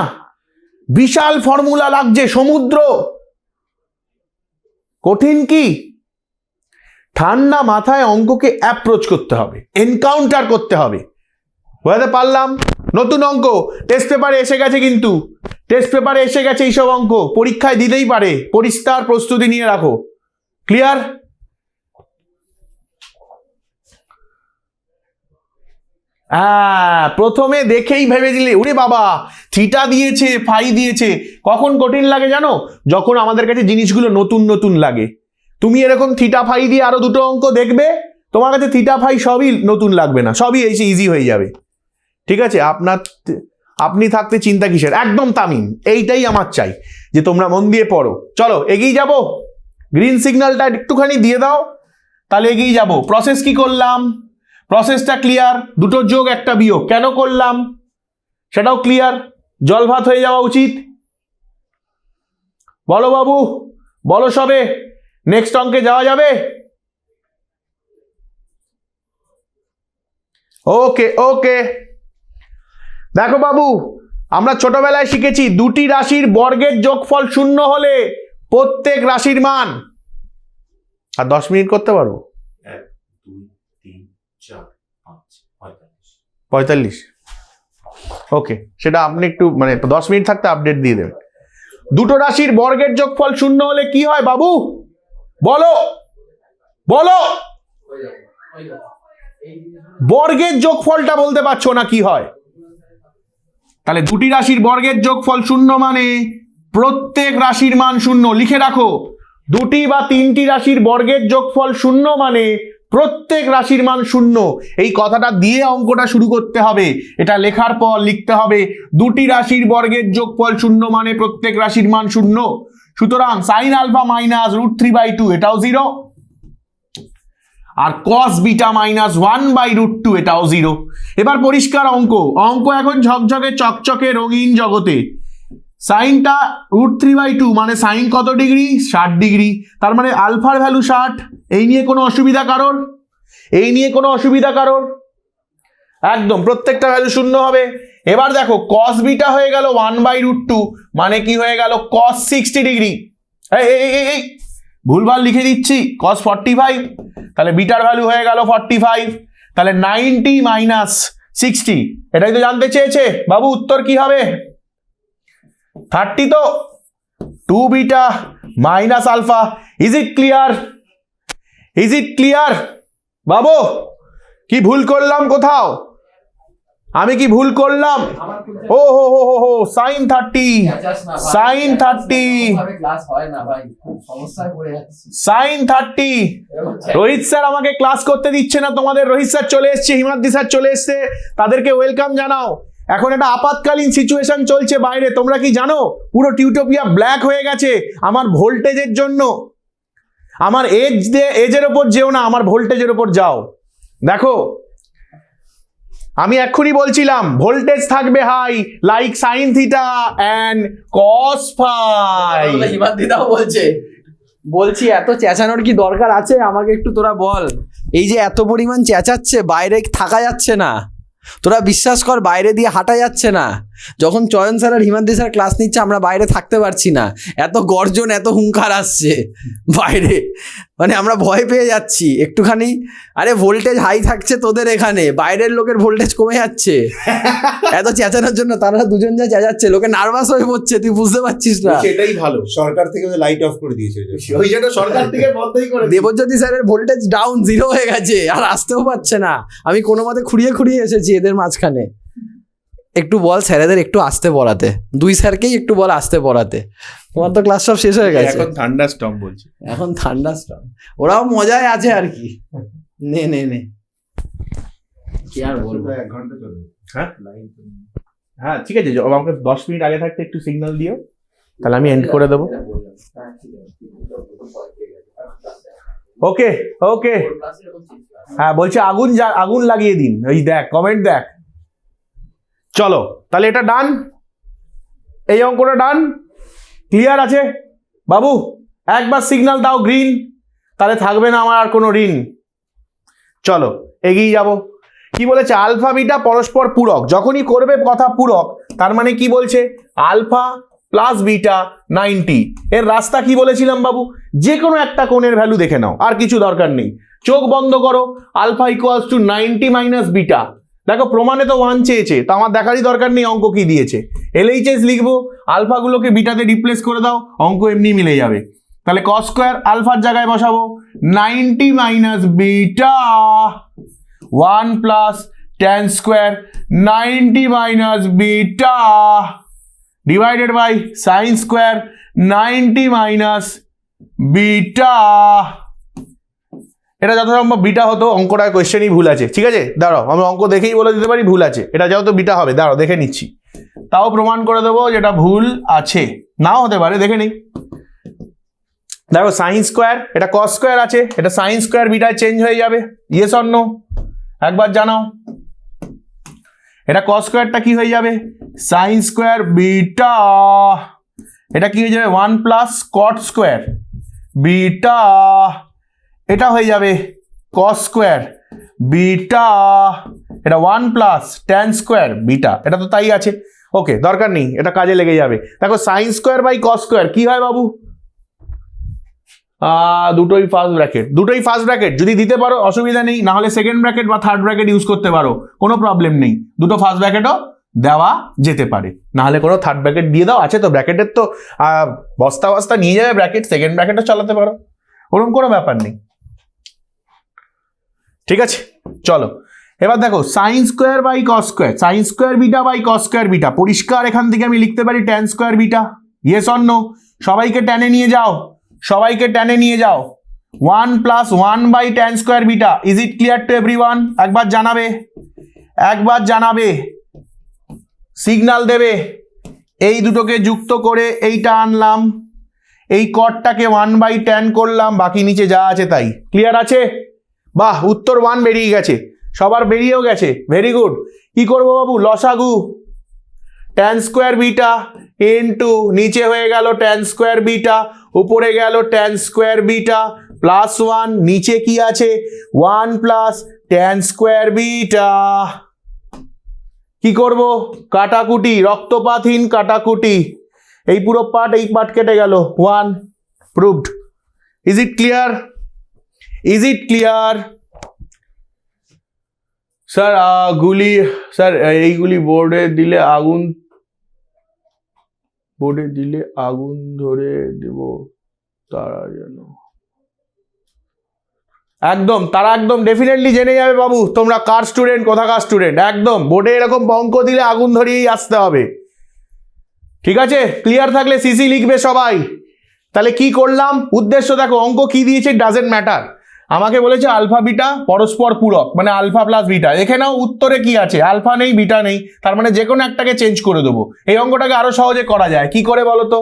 বিশাল ফর্মুলা লাগছে, সমুদ্র। কঠিন কি? ঠান্ডা মাথায় অঙ্ককে অ্যাপ্রোচ করতে হবে, এনকাউন্টার করতে হবে। বোঝাতে পারলাম? নতুন অঙ্ক টেস্ট পেপারে এসে গেছে, কিন্তু টেস্ট পেপারে এসে গেছে এইসব অঙ্ক, পরীক্ষায় দিতেই পারে, পরিষ্কার প্রস্তুতি নিয়ে রাখো। ক্লিয়ার? প্রথমে দেখেই ভেবে দিলে ওরে বাবা থিটা দিয়েছে, ফাই দিয়েছে। কখন কঠিন লাগে জানো? যখন আমাদের কাছে জিনিসগুলো নতুন নতুন লাগে। তুমি এরকম থিটা ফাই দিয়ে আরো দুটো অঙ্ক দেখবে, তোমার কাছে থিটা ফাই সবই নতুন লাগবে না, সবই এসে ইজি হয়ে যাবে। ঠিক আছে? আপনি থাকতে চিন্তা কিসের? একদম তামিম, এইটাই আমার চাই যে তোমরা মন দিয়ে পড়ো। চলো এগিয়ে যাব, গ্রিন সিগন্যালটা একটুখানি দিয়ে দাও, তাহলে এগিয়ে যাব। প্রসেস কি করলাম? প্রসেসটা ক্লিয়ার, দুটো যোগ একটা বিয়োগ কেন করলাম সেটাও ক্লিয়ার, জল ভাত হয়ে যাওয়া উচিত। বলো বাবু, বলো সবে, নেক্সট অঙ্কে যাওয়া যাবে? ওকে ওকে। দেখো বাবু, আমরা ছোটবেলায় শিখেছি দুটি রাশির বর্গের যোগফল 0 হলে প্রত্যেক রাশির মান। আর 10 মিনিট করতে পারবো? 1 2 3 4 5 45। ওকে, সেটা আপনি একটু মানে 10 মিনিট থাকতে আপডেট দিয়ে দেবেন। দুটো রাশির বর্গের যোগফল 0 হলে কি হয় বাবু? বলো বলো, বর্গের যোগফলটা বলতে পারছো না কি হয়? তাহলে দুটি রাশির বর্গের যোগফল 0 মানে প্রত্যেক রাশির মান 0। লিখে রাখো, দুটি বা তিনটি রাশির বর্গের যোগফল 0 মানে প্রত্যেক রাশির মান 0। এই কথাটা দিয়ে অঙ্কটা শুরু করতে হবে। এটা লেখার পর লিখতে হবে দুটি রাশির বর্গের যোগফল 0 মানে প্রত্যেক রাশির মান 0। সুতরাং সাইন আলফা মাইনাস √3/2 এটাও 0, আর cos বিটা মাইনাস 1/√2 এটাও 0। এবার পরিষ্কার অঙ্ক, অঙ্ক এখন ঝকঝকে চকচকে রঙিন জগতে। সাইনটা √3/2 মানে সাইন কত ডিগ্রি? 60 ডিগ্রি। তার মানে আলফার ভ্যালু 60। এই নিয়ে কোনো অসুবিধা কারোর? এই নিয়ে কোনো অসুবিধা কারোর? একদম প্রত্যেকটা ভ্যালু 0 হবে। এবার দেখো cos বিটা হয়ে গেল 1/√2 মানে কি হয়ে গেল? cos 60 degree. এই ভুলভাল লিখে দিচ্ছি, cos 45, তাহলে বিটার ভ্যালু হয়ে গেল 45। তাহলে 90 মাইনাস 60, এটাই তো জানতে চেয়েছে বাবু। উত্তর কি হবে? 30 তো। 2 beta minus alpha. Is it clear? Is it clear বাবু? কি ভুল করলাম কোথাও? আমি কি ভুল করলাম? ও হো হো হো হো, sine 30, sine 30, sine 30। Rohit sir আমাকে ক্লাস করতে দিচ্ছে না তোমাদের। রোহিত স্যার চলে এসছে, হিমাদ্রি স্যার চলে এসছে, তাদেরকে ওয়েলকাম জানাও। এখন একটা আপাতকালীন সিচুয়েশন চলছে বাইরে, তোমরা কি জানো? পুরো টিউটোপিয়া ব্ল্যাক হয়ে গেছে আমার ভোল্টেজের জন্য। আমার এজের ওপর যেও না, আমার ভোল্টেজের ওপর যাও। দেখো আমি এক্ষুনি বলছিলাম ভোল্টেজ থাকবে high like sine theta and cos phi. হিমাদ্রিদাও বলছি এত চেঁচানোর কি দরকার আছে? আমাকে একটু তোরা বল, এই যে এত পরিমাণ চেঁচাচ্ছে, বাইরে থাকা যাচ্ছে না। তোরা বিশ্বাস কর, বাইরে দিয়ে হাঁটা যাচ্ছে না। যখন চয়ন স্যার আর হিমাদ্রি স্যার ক্লাস নিচ্ছে আমরা বাইরে থাকতে পারছি না, এত গর্জন, এত হুঙ্কার আসছে বাইরে, মানে আমরা ভয় পেয়ে যাচ্ছি একটুখানি। আরে ভোল্টেজ হাই থাকছে তোদের এখানে, বাইরের লোকের ভোল্টেজ কমে যাচ্ছে এত চেঁচানোর জন্য। তারা দুজন যা চেঁচাচ্ছে, লোকে নার্ভাস হয়ে পড়ছে, তুই বুঝতে পারছিস না। সেটাই ভালো, সরকার থেকে লাইট অফ করে দিয়েছে, ওই জন্য সরকার থেকে বন্ধই করে। দেবজ্যোতি স্যারের ভোল্টেজ ডাউন 0 হয়ে গেছে, আর আসতেও পারছে না। আমি কোনো মতে খুঁড়িয়ে এসেছি এদের মাঝখানে। একটু বল স্যারেদের একটু আসতে পড়াতে, দুই স্যারকেই একটু বল আসতে পড়াতে। তোমার তো ক্লাস সব শেষ হয়ে গেছে, এখন থান্ডারস্টর্ম বলছি, এখন থান্ডারস্টর্ম। ওরাও মজায় আছে আর কি। নে কি আর বলবো, 1 ঘন্টা চলে। হ্যাঁ ঠিক আছে, আমাকে 10 মিনিট আগে থাকতে একটু সিগন্যাল দিও, তাহলে আমি এন্ড করে দেবো। ওকে ওকে। হ্যাঁ বলছে আগুন লাগিয়ে দিন। ওই দেখ কমেন্ট দেখ। চলো তাহলে এটা ডান, এই অঙ্কটা ডান। ক্লিয়ার আছে বাবু? একবার সিগন্যাল দাও গ্রিন, তাহলে থাকবে না আমার আর কোনো ঋণ। চলো এগিয়ে যাব। কি বলেছে? আলফা বিটা পরস্পর পূরক। যখনই করবে কথা পূরক, তার মানে কি বলছে? Alpha plus beta 90। এর রাস্তা কি বলেছিলাম বাবু, যে কোনো একটা কোণের ভ্যালু দেখে নাও, আর কিছু দরকার নেই। চোখ বন্ধ করো, alpha equals to 90 minus beta. দেখো প্রমাণে তো 1 চেয়েছে, তো আমার দেখারই দরকার নেই অঙ্ক কি দিয়েছে। LHS লিখবো, আলফাগুলোকে বিটাতে রিপ্লেস করে দাও, অঙ্ক এমনি মিলে যাবে। তাহলে কস স্কোয়ার আলফার জায়গায় বসাবো 90 minus beta 1 plus tan square 90 minus beta divided by sine square 90 minus beta. এটা যত সম্ভব বিটা হতো, অঙ্কটা কোয়েশ্চেনই ভুল আছে। ঠিক আছে, দাঁড়াও আমি অঙ্ক দেখেই বলে দিতে পারি ভুল আছে, এটা যেহেতু বিটা হবে, দাঁড়াও দেখে নিচ্ছি, তাও প্রমাণ করে দেবো যেটা ভুল আছে, নাও হতে পারে, দেখে নিই। দেখো সাইন স্কোয়ার, এটা কস স্কোয়ার আছে, এটা সাইন স্কোয়ার বিটায় চেঞ্জ হয়ে যাবে, ইয়েস অর নো একবার জানাও। এটা কস স্কোয়ারটা কি হয়ে যাবে, সাইন স্কোয়ার বিটা, এটা কি হয়ে যাবে 1 প্লাস কট স্কোয়ার বিটা, এটা হয়ে যাবে কস স্কোয়ার বিটা, এটা 1 প্লাস ট্যান স্কোয়ার বিটা, এটা তো তাই আছে। ওকে, দরকার নেই, এটা কাজে লেগে যাবে। দেখো sine square by cos square কি হয় বাবু, দুটোই ফার্স্ট ব্র্যাকেট, যদি দিতে পারো অসুবিধা নেই, না হলে সেকেন্ড ব্র্যাকেট বা থার্ড ব্র্যাকেট ইউজ করতে পারো, কোনো প্রবলেম নেই। দুটো ফার্স্ট ব্র্যাকেটও দেওয়া যেতে পারে, না হলে কোনো থার্ড ব্র্যাকেট দিয়ে দাও, আছে তো ব্র্যাকেটের তো বস্তা নিয়ে যাবে ব্র্যাকেট, সেকেন্ড ব্র্যাকেটও চালাতে পারো, ওরকম কোনো ব্যাপার নেই। ঠিক আছে, চলো এবার দেখো sine square by cos square, sine square beta by cos square beta, পরিষ্কার এখান থেকে আমি লিখতে পারি tan square beta, yes or no. সবাইকে ট্যানে নিয়ে যাও, 1 plus 1 by tan square beta, is it clear to everyone? একবার জানাবে, সিগন্যাল দেবে। এই দুটোকে যুক্ত করে এইটা আনলাম, এই কটটাকে 1 বাই ট্যান করলাম, বাকি নিচে যা আছে তাই। ক্লিয়ার আছে? বাহ, উত্তর 1 বেরিয়ে গেছে, সবার বেরিয়েও গেছে, ভেরি গুড। কি করবো বাবু, লসাগু ট্যান স্কোয়ার বিটা ইনটু নিচে হয়ে গেল ট্যান স্কোয়ার বিটা, উপরে গেল ট্যান স্কোয়ার বিটা প্লাস 1, নিচে কি আছে 1 প্লাস ট্যান স্কোয়ার বিটা। কি করব, কাটাকুটি, রক্তপাতহীন কাটাকুটি, এই পুরো পার্ট এই পার্ট কেটে গেল, 1 proved. Is it clear? Sir এইগুলি বোর্ডে দিলে আগুন ধরে দেব, তারা যেন তারা একদম ডেফিনেটলি জেনে যাবে বাবু তোমরা কার স্টুডেন্ট, কোথাকার স্টুডেন্ট। একদম বোর্ডে এরকম অঙ্ক দিলে আগুন ধরিয়েই আসতে হবে, ঠিক আছে? ক্লিয়ার থাকলে সিসি লিখবে সবাই। তাহলে কি করলাম, উদ্দেশ্য দেখো, অঙ্ক কি দিয়েছে ডাজেন্ট ম্যাটার, আমাকে বলেছে আলফা বিটা পরস্পর পূরক, মানে আলফা প্লাস বিটা। দেখে নাও উত্তরে কি আছে, আলফা নেই বিটা নেই, তার মানে যে কোনো একটাকে চেঞ্জ করে দেবো। এই অঙ্কটাকে আরো সহজে করা যায়, কি করে বলো তো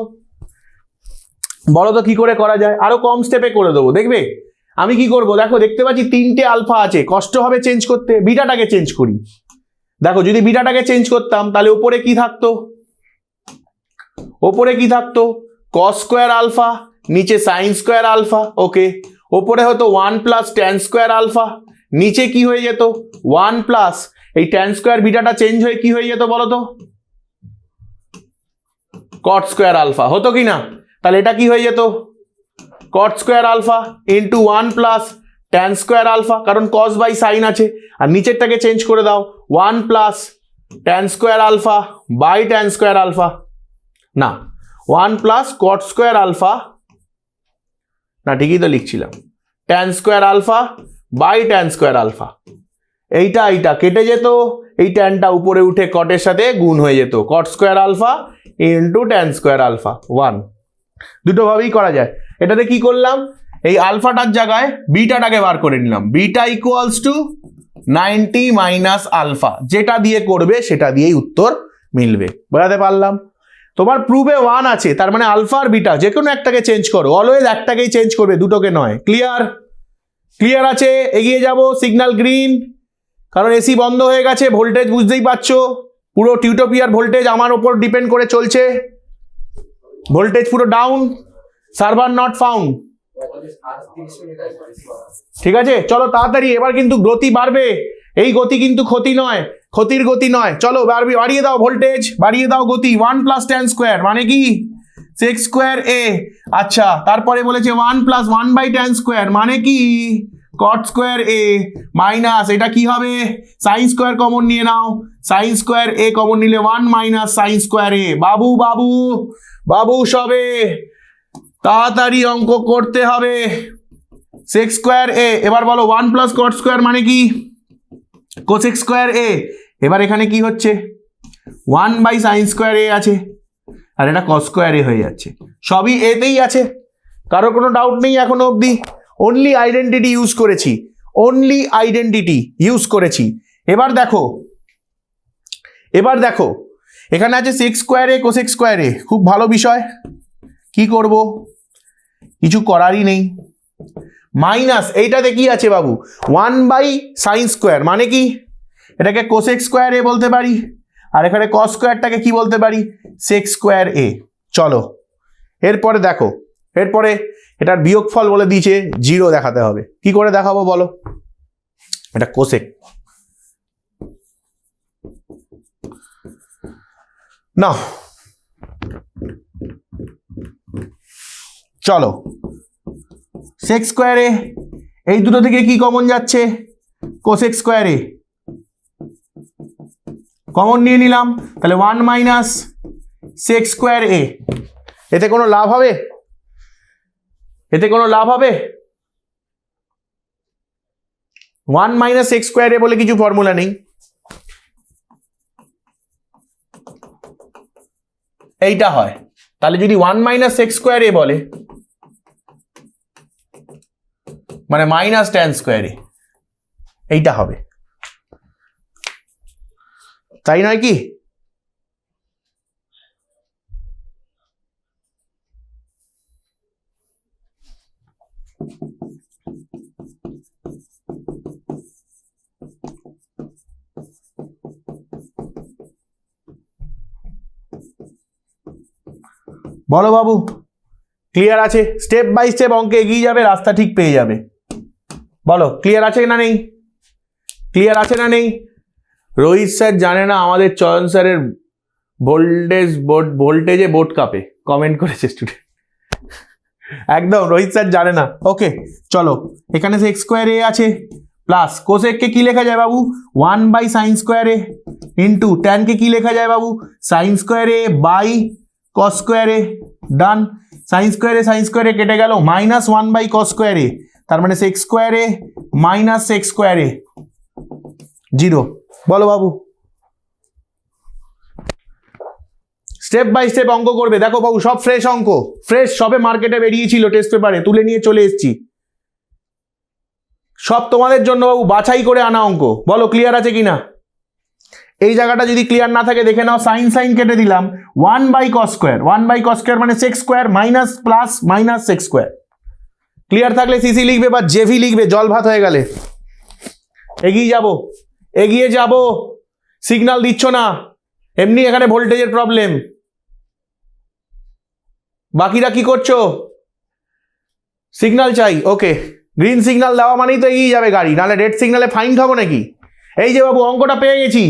কি করে করা যায়, আরো কম স্টেপে করে দেবো। দেখবে আমি কি করব, দেখো দেখতে পাচ্ছি 3টে আলফা আছে, কষ্ট হবে চেঞ্জ করতে, বিটাটাকে চেঞ্জ করি। দেখো যদি বিটাটাকে চেঞ্জ করতাম তাহলে উপরে কি থাকতো, কস স্কোয়ার আলফা, নিচে সাইন স্কোয়ার আলফা। ওকে, ওপরে হতো 1 প্লাস ট্যান স্কোয়ার আলফা, নিচে কি হয়ে যেত 1 প্লাস এই ট্যান স্কোয়ার বিটাটা চেঞ্জ হয়ে কি হয়ে যেত বলো তো, কট স্কোয়ার আলফা হতো কি না? তাহলে এটা কি হয়ে যেত, cot square alpha into 1 plus tan square alpha, কারণ কস বাই সাইন আছে। আর নিচেরটাকে চেঞ্জ করে দাও, 1 plus tan square alpha by tan square alpha, না 1 প্লাস কট স্কোয়ার আলফা, না ঠিকই তো লিখছিলাম, tan square alpha by tan square alpha. এইটা কেটে যেত, এই ট্যানটা উপরে উঠে কটের সাথে গুণ হয়ে যেত, cot square alpha into tan square alpha 1। দুটো ভাবেই করা যায়। এটাতে কি করলাম, এই আলফাটার জায়গায় বিটাটাকে বার করে নিলাম, beta equals to 90 minus alpha, যেটা দিয়ে করবে সেটা দিয়েই উত্তর মিলবে। বোঝাতে পারলাম? তোমার প্রুফে 1 আছে, তার মানে আলফা আর বিটা যে কোনো একটাকে চেঞ্জ করো, অলওয়েজ একটাকেই চেঞ্জ করবে, দুটোকে নয়। ক্লিয়ার আছে? এগিয়ে যাব, সিগন্যাল গ্রিন, কারণ এসি বন্ধ হয়ে গেছে, ভোল্টেজ বুঝতেই পারছো, পুরো টিউটোপিয়ার ভোল্টেজ আমার ওপর ডিপেন্ড করে চলছে, ভোল্টেজ পুরো ডাউন, সার্ভার নট ফাউন্ড। ঠিক আছে, চলো তাড়াতাড়ি, এবার কিন্তু গতি বাড়বে, এই গতি কিন্তু ক্ষতি নয়, ক্ষতির গতি নয়। চলো বাড়িয়ে দাও ভোল্টেজ, বাড়িয়ে দাও গতি। 1 + tan স্কোয়ার মানে কি sec স্কোয়ার a। আচ্ছা, তারপরে বলেছে 1 + 1/tan স্কোয়ার মানে কি cot স্কোয়ার a মাইনাস এটা কি হবে sin স্কোয়ার কমন নিয়ে নাও, sin স্কোয়ার a কমন নিলে 1 - sin স্কোয়ার a। বাবু বাবু বাবু সবে তাড়াতাড়ি অঙ্ক করতে হবে। sec স্কোয়ার a, এবার বলো 1 + cot স্কোয়ার মানে কি cosec স্কোয়ার a। এবার এখানে কি হচ্ছে 1/sin স্কোয়ার a আছে, আর এটা cos স্কোয়ার a হয়ে যাচ্ছে। সবই এতেই আছে, কারো কোনো ডাউট নেই এখনো অবধি। অনলি আইডেন্টিটি ইউজ করেছি, অনলি আইডেন্টিটি ইউজ করেছি। এবার দেখো এখানে আছে sec square a cosec square a। খুব ভালো বিষয়, কি করব, কিছু করারই নেই। মাইনাস এইটাতে কি আছে বাবু 1/sin স্কোয়ার মানে কি এটাকে cosec স্কোয়ার a বলতে পারি, আর এখানে cos স্কোয়ারটাকে কি বলতে পারি sec স্কোয়ার a। চলো এরপরে দেখো, এরপরে এটার বিয়োগফল বলে দিয়েছে 0 দেখাতে হবে। কি করে দেখাবো বলো, এটা cosec না, চলো sec স্কোয়ার a, এই দুটো থেকে কি কমন যাচ্ছে cosec স্কোয়ার a কমন নিয়ে নিলাম, তাহলে 1 - sec স্কোয়ার a। এতে কোনো লাভ হবে, এতে কোনো লাভ হবে? 1 - sec স্কোয়ার a বলে কিছু ফর্মুলা নেই, এইটা হয়। তাহলে যদি 1 - sec স্কোয়ার a বলে মানে -tan স্কোয়ার a, এইটা হবে, তাই নয় কি? বলো বাবু, ক্লিয়ার আছে? স্টেপ বাই স্টেপ অঙ্কে এগিয়ে যাবে, রাস্তা ঠিক পেয়ে যাবে। বলো ক্লিয়ার আছে না নেই, ক্লিয়ার আছে না নেই? রোহিত স্যার জানে না আমাদের চয়ন স্যারের ভোল্টেজে বোর্ড কাঁপে, কমেন্ট করেছে স্টুডেন্ট। একদম রোহিত স্যার জানে না। ওকে চলো, এখানে sec স্কোয়ার a আছে প্লাস কোসেককে কি লেখা যায় বাবু 1/sin স্কোয়ার a ইন্টু ট্যানকে কি লেখা যায় বাবু sin square a by cos square a। ডান, sin স্কোয়ার a কেটে গেল, -1/cos স্কোয়ার a, তার মানে sec square a - sec square a 0। বলো বাবু, স্টেপ বাই স্টেপ অঙ্ক করবে। দেখো বাবু সব ফ্রেশ অঙ্ক, ফ্রেশ, সবে মার্কেটে বেরিয়েছিল, টেস্ট পেপারে তুলে নিয়ে চলে এসেছি, সব তোমাদের জন্য বাবু বাছাই করে আনা অঙ্ক। বলো ক্লিয়ার আছে কিনা? এই জায়গাটা যদি ক্লিয়ার না থাকে দেখে নাও, সাইন কেটে দিলাম, 1/cos স্কোয়ার, 1/cos স্কোয়ার মানে sec square - sec square. Clear থাকলে সিসি লিখবে বা জেভি লিখবে, জল ভাত হয়ে গেলে। এগিয়ে যাব, সিগন্যাল দিচ্ছ না, এমনি এখানে ভোল্টেজের প্রবলেম। বাকিরা কি করছো? সিগন্যাল চাই, ওকে। গ্রিন সিগন্যাল দেওয়া মানেই তো এগিয়ে যাবে গাড়ি, নাহলে রেড সিগন্যালে ফাইন খাবো নাকি? এই যে বাবু অঙ্কটা পেয়ে গেছি,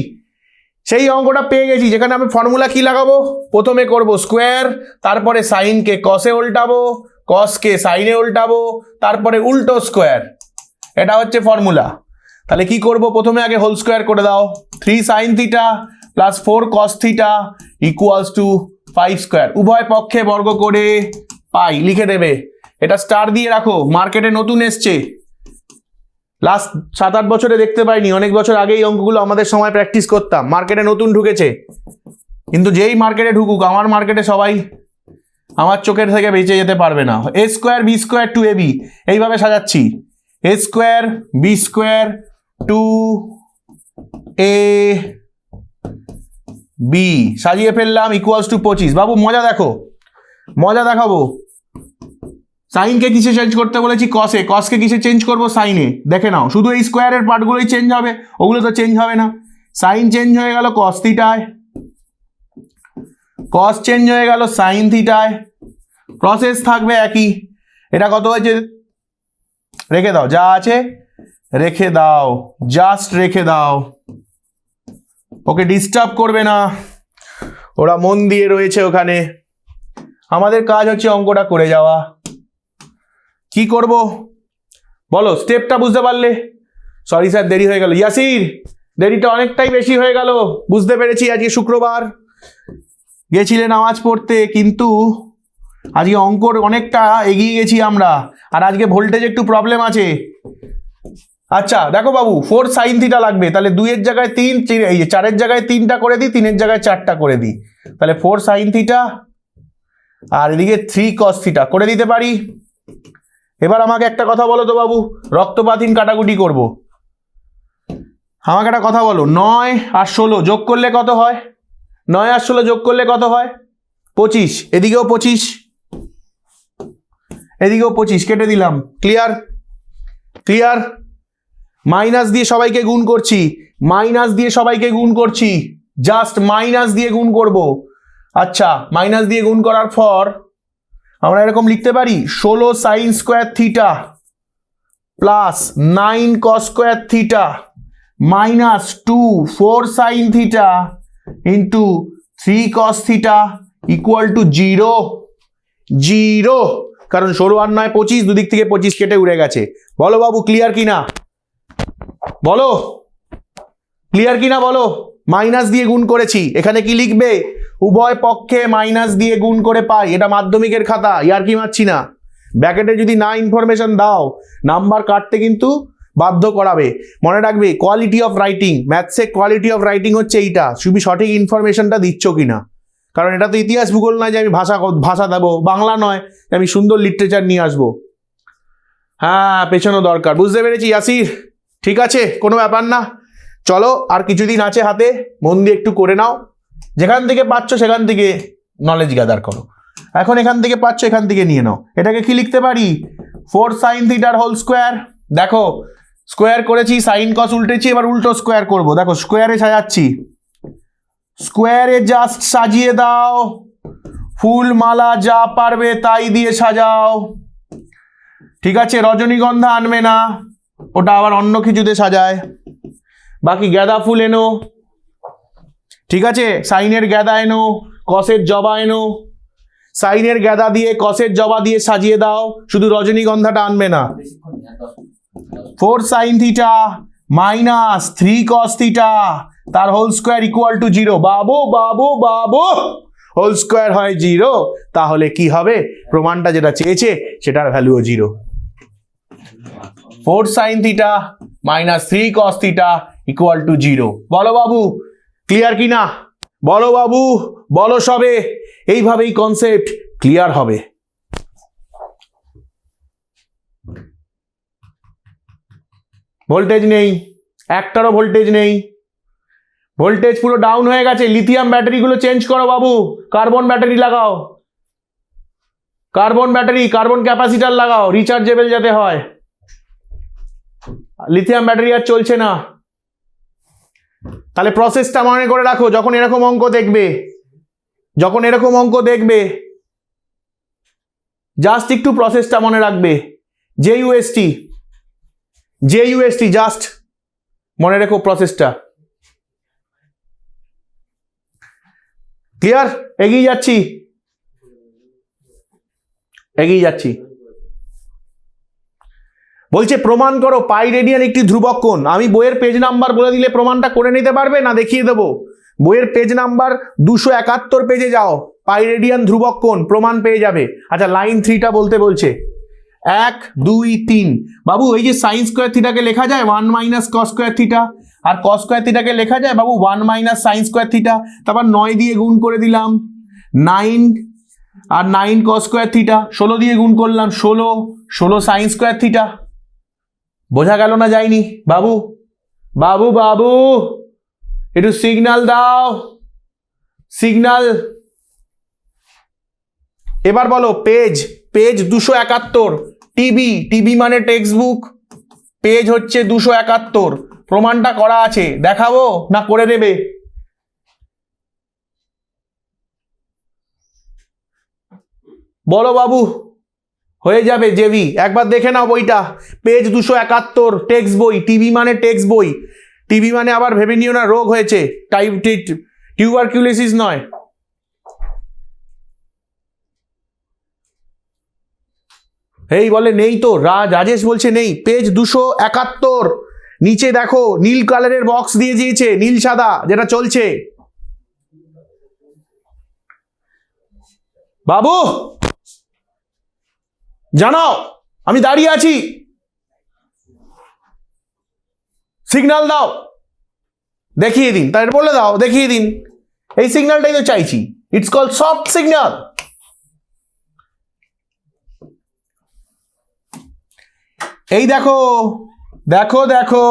সেই অঙ্কটা পেয়ে গেছি যেখানে আমি ফর্মুলা কি লাগাবো, প্রথমে করব স্কোয়ার, তারপরে সাইনকে কসে উল্টাবো, কসকে সাইনে উল্টাবো, তারপরে উল্টো স্কোয়ার। এটা হচ্ছে ফর্মুলা। তাহলে কি করব, প্রথমে আগে হোল স্কোয়ার করে দাও, 3 sin theta plus 4 cos theta equals two 5 square. উভয় পক্ষে বর্গ করে পাই লিখে দেবে। এটা স্টার দিয়ে রাখো, মার্কেটে নতুন এসছে, লাস্ট 7-8 বছরে দেখতে পাইনি, অনেক বছর আগে এই অঙ্কগুলো আমাদের সময় প্র্যাকটিস করতাম, মার্কেটে নতুন ঢুকেছে। কিন্তু যেই মার্কেটে ঢুকুক, আমার মার্কেটে সবাই আমার চোখের থেকে বেঁচে যেতে পারবে না। a square b square two ab, এইভাবে সাজাচ্ছি, a square b square two a b সাজিয়ে ফেললাম ইকুয়ালস টু 25। বাবু মজা দেখো, মজা দেখাবো। সাইনকে কিসে চেঞ্জ করতে বলেছি, কসে, কসকে কিসে চেঞ্জ করবো, সাইনে। দেখে নাও, শুধু এই স্কোয়ারের পার্টগুলোই চেঞ্জ হবে, ওগুলো তো চেঞ্জ হবে না। সাইন চেঞ্জ হয়ে গেল কস থিটায়, কস চেঞ্জ হয়ে গেল সাইন থিটায়, প্রসেস থাকবে একই। এটা কত হয়েছে রেখে দাও, যা আছে রেখে দাও, জাস্ট রেখে দাও, ওকে ডিস্টার্ব করবে না, ওরা মন দিয়ে রয়েছে ওখানে। আমাদের কাজ হচ্ছে অঙ্কটা করে যাওয়া। কি করব বলো, স্টেপটা বুঝতে পারলে? সরি স্যার দেরি হয়ে গেল। ইয়াসির, দেরিটা অনেকটাই বেশি হয়ে গেল, বুঝতে পেরেছি আজকে শুক্রবার, গেছিলে নামাজ পড়তে, কিন্তু আজকে অঙ্কর অনেকটা এগিয়ে গেছি আমরা, আর আজকে ভোল্টেজ একটু প্রবলেম আছে। আচ্ছা দেখো বাবু, 4 sin থিটা লাগবে, তাহলে 2-এর জায়গায় 3, এই যে 4-এর জায়গায় 3টা করে দিই, 3-এর জায়গায় 4টা করে দিই, তাহলে 4 sin থিটা, আর এদিকে 3 cos থিটা করে দিতে পারি। এবার আমাকে একটা কথা বলো তো বাবু, রক্তপাতহীন কাটাকুটি করব, আমাকে একটা কথা বলো, 9 আর 16 যোগ করলে কত হয়? 9 আর 16 যোগ করলে কত হয়? 25, এদিকেও 25, এদিকেও 25, কেটে দিলাম। ক্লিয়ার? ক্লিয়ার? মাইনাস দিয়ে সবাইকে গুণ করছি, মাইনাস দিয়ে সবাইকে গুণ করছি, জাস্ট মাইনাস দিয়ে গুণ করব। আচ্ছা, মাইনাস দিয়ে গুণ করার পর আমরা এরকম লিখতে পারি 16 sin square theta plus 9 cos square theta minus 4 sin theta into 3 cos theta equal to 0। 0, কারণ 16 আর 9 25, দুদিক থেকে 25 কেটে উড়ে গেছে। বলো বাবু ক্লিয়ার কিনা, বলো ক্লিয়ার কিনা বলো। মাইনাস দিয়ে গুণ করেছি, এখানে কি লিখবে? উভয় পক্ষে মাইনাস দিয়ে গুণ করে পাই। এটা মাধ্যমিকের খাতা, ইয়ার কি মারছি না। ব্র্যাকেটে যদি না ইনফরমেশন দাও, নাম্বার কাটতে কিন্তু বাধ্য করাবে। মনে রাখবে, কোয়ালিটি অফ রাইটিং, ম্যাথসে কোয়ালিটি অফ রাইটিং হচ্ছে এইটা, তুমি সঠিক ইনফরমেশনটা দিচ্ছ কিনা। কারণ এটা তো ইতিহাস ভূগোল নয় যে আমি ভাষা দেবো, বাংলা নয় যে আমি সুন্দর লিটারেচার নিয়ে আসবো। হ্যাঁ, পেছানো দরকার, বুঝতে পেরেছি ইয়াসির। ঠিক আছে, কোনো ব্যাপার না, চলো আর কিছুদিন আছে হাতে, মন দিয়ে একটু করে নাও, যেখান থেকে পাচ্ছ সেখান থেকে নলেজ গ্যাদার করো। এখন এখান থেকে পাচ্ছ, এখান থেকে নিয়ে নাও। এটাকে কি লিখতে পারি? 4 sin থিটার হোল স্কোয়ার। দেখো স্কোয়ার করেছি, সাইন কস উল্টেছি, এবার উল্টো স্কোয়ার করব। দেখো স্কোয়ারে সাজাচ্ছি, স্কোয়ারে জাস্ট সাজিয়ে দাও, ফুল মালা যা পারবে তাই দিয়ে সাজাও। ঠিক আছে, রজনীগন্ধা আনবে না, ওটা আবার অন্য কিছুতে সাজায়। বাকি গাঁদা ফুল এনো, ঠিক আছে, সাইনের গাঁদা এনো, কসের জবা এনো, সাইনের গাঁদা দিয়ে কসের জবা দিয়ে সাজিয়ে দাও, শুধু রজনীগন্ধাটা আনবে না। 4 sin theta minus 3 cos theta তার whole square equal to 0। Babu Babu Babu, whole square হয় 0, তাহলে কি হবে? প্রমাণটা যেটা চেয়েছে সেটার ভ্যালুও 0। 4 sin theta minus 3 cos theta equal to 0। বলো বাবু ক্লিয়ার কিনা, বলো বাবু, বলো সবে। এইভাবেই কনসেপ্ট ক্লিয়ার হবে। ভোল্টেজ নেই, একটারও ভোল্টেজ নেই, ভোল্টেজ পুরো ডাউন হয়ে গেছে। লিথিয়াম ব্যাটারিগুলো চেঞ্জ করো বাবু, কার্বন ব্যাটারি লাগাও, কার্বন ব্যাটারি, কার্বন ক্যাপাসিটার লাগাও, রিচার্জেবল যাতে হয়। লিথিয়াম ব্যাটারি আর চলছে না। তাহলে প্রসেসটা মনে করে রাখো, যখন এরকম অঙ্ক দেখবে, যখন এরকম অঙ্ক দেখবে, জাস্ট একটু প্রসেসটা মনে রাখবে। জেইউএসটি, জেইউএসটি, জাস্ট মনে রেখো প্রসেসটা। ক্লিয়ার? এগিয়ে যাচ্ছি, এগিয়ে যাচ্ছি। বলছে প্রমাণ করো পাই রেডিয়ান একটি ধ্রুবক কোণ। আমি বইয়ের পেজ নাম্বার বলে দিলে প্রমাণটা করে নিতে পারবে না? দেখিয়ে দেবো। বইয়ের পেজ নাম্বার 271 পেজে যাও, পাই রেডিয়ান ধ্রুবক কোণ প্রমাণ পেয়ে যাবে। আচ্ছা, লাইন 3টা বলতে বলছে 1 2 3। বাবু এই যে সাইন স্কোয়ার থিটাকে লেখা যায় 1 মাইনাস কস স্কোয়ার থিটা, আর কস স্কোয়ার থিটাকে লেখা যায় বাবু 1 মাইনাস সাইন স্কোয়ার থিটা। তারপর 9 দিয়ে গুণ করে দিলাম, 9 আর 9 কস স্কোয়ার থিটা, 16 দিয়ে গুণ করলাম, 16 সাইন স্কোয়ার থিটা। বোঝা গেল না যায়নি? বাবু বাবু বাবু একটু সিগন্যাল দাও, সিগন্যাল। এবার বলো পেজ, পেজ 271, টিবি, টিবি মানে টেক্সট বুক, পেজ হচ্ছে 271। প্রমাণটা করা আছে, দেখাবো না করে দেবে? বলো বাবু, হয়ে যাবে জেবি। একবার দেখে নাও বইটা, পেজ 271, টেক্সট বই। টিবি মানে টেক্সট বই, টিবি মানে আবার ভেবে নিও না রোগ হয়েছে, টিউবারকিউলোসিস নয়। এই বলে নেই তো, রাজেশ বলছে নেই। পেজ 271, নিচে দেখো নীল কালারের বক্স দিয়ে দিয়েছে, নীল সাদা যেটা চলছে। বাবু জানাও, আমি দাঁড়িয়ে আছি, সিগন্যাল দাও, দেখিয়ে দিন। তাই বলে দাও, দেখিয়ে দিন। এই সিগন্যালটাই তো চাইছি, ইটস কল সফট সিগন্যাল। এই দেখো দেখো দেখো,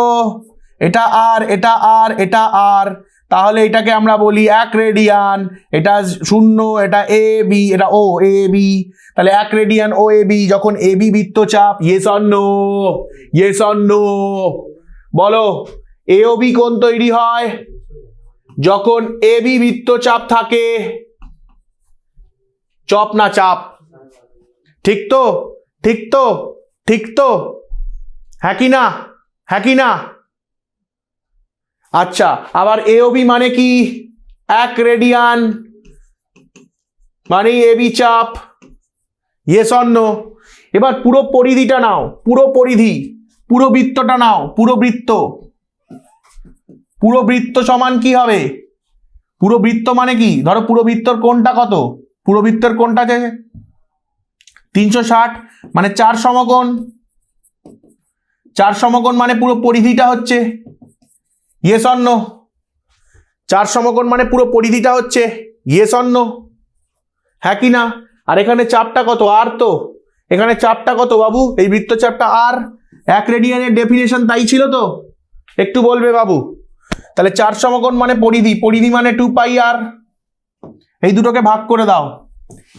এটা আর, এটা আর, এটা আর, তাহলে এটাকে আমরা বলি 1 রেডিয়ান, এটা 0, এটা এ বি, এটা ও এ বি, তাহলে 1 রেডিয়ান ও এ বি। যখন এ বি বৃত্তচাপ, yes or no, yes or no, বলো। এ ও বি কোণ তৈরি হয় যখন এ বি বৃত্তচাপ থাকে, চপ না চাপ, ঠিক তো, ঠিক তো, ঠিক তো, হ্যাঁ কি না, হ্যাঁ কি না? আচ্ছা, আবার এওবি মানে কি? 1 রেডিয়ান মানে এবি চাপ, ইয়েস অর নো। এবার পুরো পরিধিটা নাও, পুরো পরিধি, পুরো বৃত্তটা নাও, পুরো বৃত্ত। পুরো বৃত্ত সমান কি হবে? পুরো বৃত্ত মানে কি? ধরো পুরো বৃত্তর কোণটা কত? পুরো বৃত্তের কোণটা আছে 360, মানে 4 সমকোণ। 4 সমকোণ মানে পুরো পরিধিটা হচ্ছে, ইয়েস অর নো। 4 সমকোণ মানে পুরো পরিধিটা হচ্ছে, ইয়েস অর নো, হ্যাঁ কি না? আর এখানে চাপটা কত? আর তো এখানে চাপটা কত বাবু? এই বৃত্তচাপটা আর। 1 রেডিয়ানের ডেফিনেশন তাই ছিল তো, একটু বলবে বাবু। তাহলে 4 সমকোণ মানে পরিধি, পরিধি মানে 2 পাই আর। এই দুটোকে ভাগ করে দাও,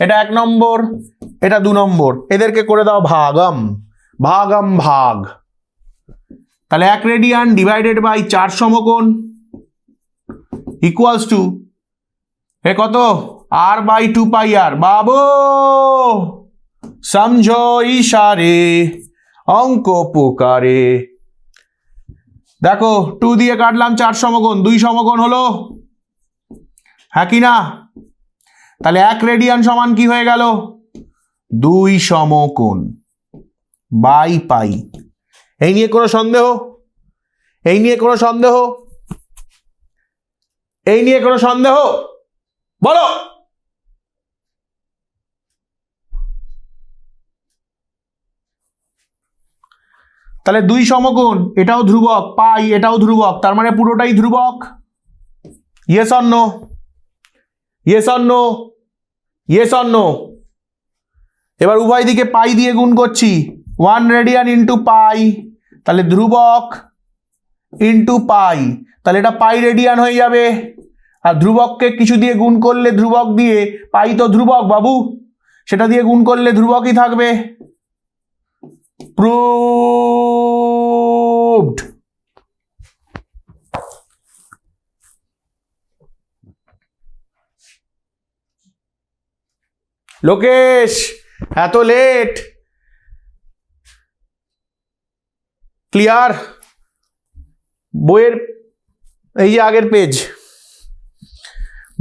এটা 1 নম্বর, এটা 2 নম্বর, এদেরকে করে দাও ভাগম, ভাগম ভাগ। তাহলে 1 রেডিয়ান ডিভাইডেড বাই 4 সমকোণ ইকুয়ালস টু এ কত? আর বাই 2 পাই আর। বাবু সমঝো ইশারে, অঙ্ক পুকারে। দেখো 2 দিয়ে কাটলাম 4 সমকোণ, 2 সমকোণ হলো, হ্যাঁ কি না? তাহলে 1 রেডিয়ান সমান কি হয়ে গেল? 2 সমকোণ বাই পাই। এই নিয়ে কোনো সন্দেহ? এই নিয়ে কোনো সন্দেহ? এই নিয়ে কোনো সন্দেহ? বলো। তাহলে 2 সমকোণ, এটাও ধ্রুবক, পাই এটাও ধ্রুবক, তার মানে পুরোটাই ধ্রুবক, yes or no, yes or no, yes or no. এবার উভয় দিকে পাই দিয়ে গুণ করছি, 1 রেডিয়ান ইন্টু পাই, তাহলে ধ্রুবক ইন্টু পাই, তাহলে এটা পাই রেডিয়ান হয়ে যাবে। আর ধ্রুবককে কিছু দিয়ে গুণ করলে ধ্রুবক দিয়ে, পাই তো ধ্রুবক বাবু, সেটা দিয়ে গুণ করলে ধ্রুবকই থাকবে। প্রুভড। লোকেশ এত লেট, ক্লিয়ার? বইয়ের এই যে আগের পেজ,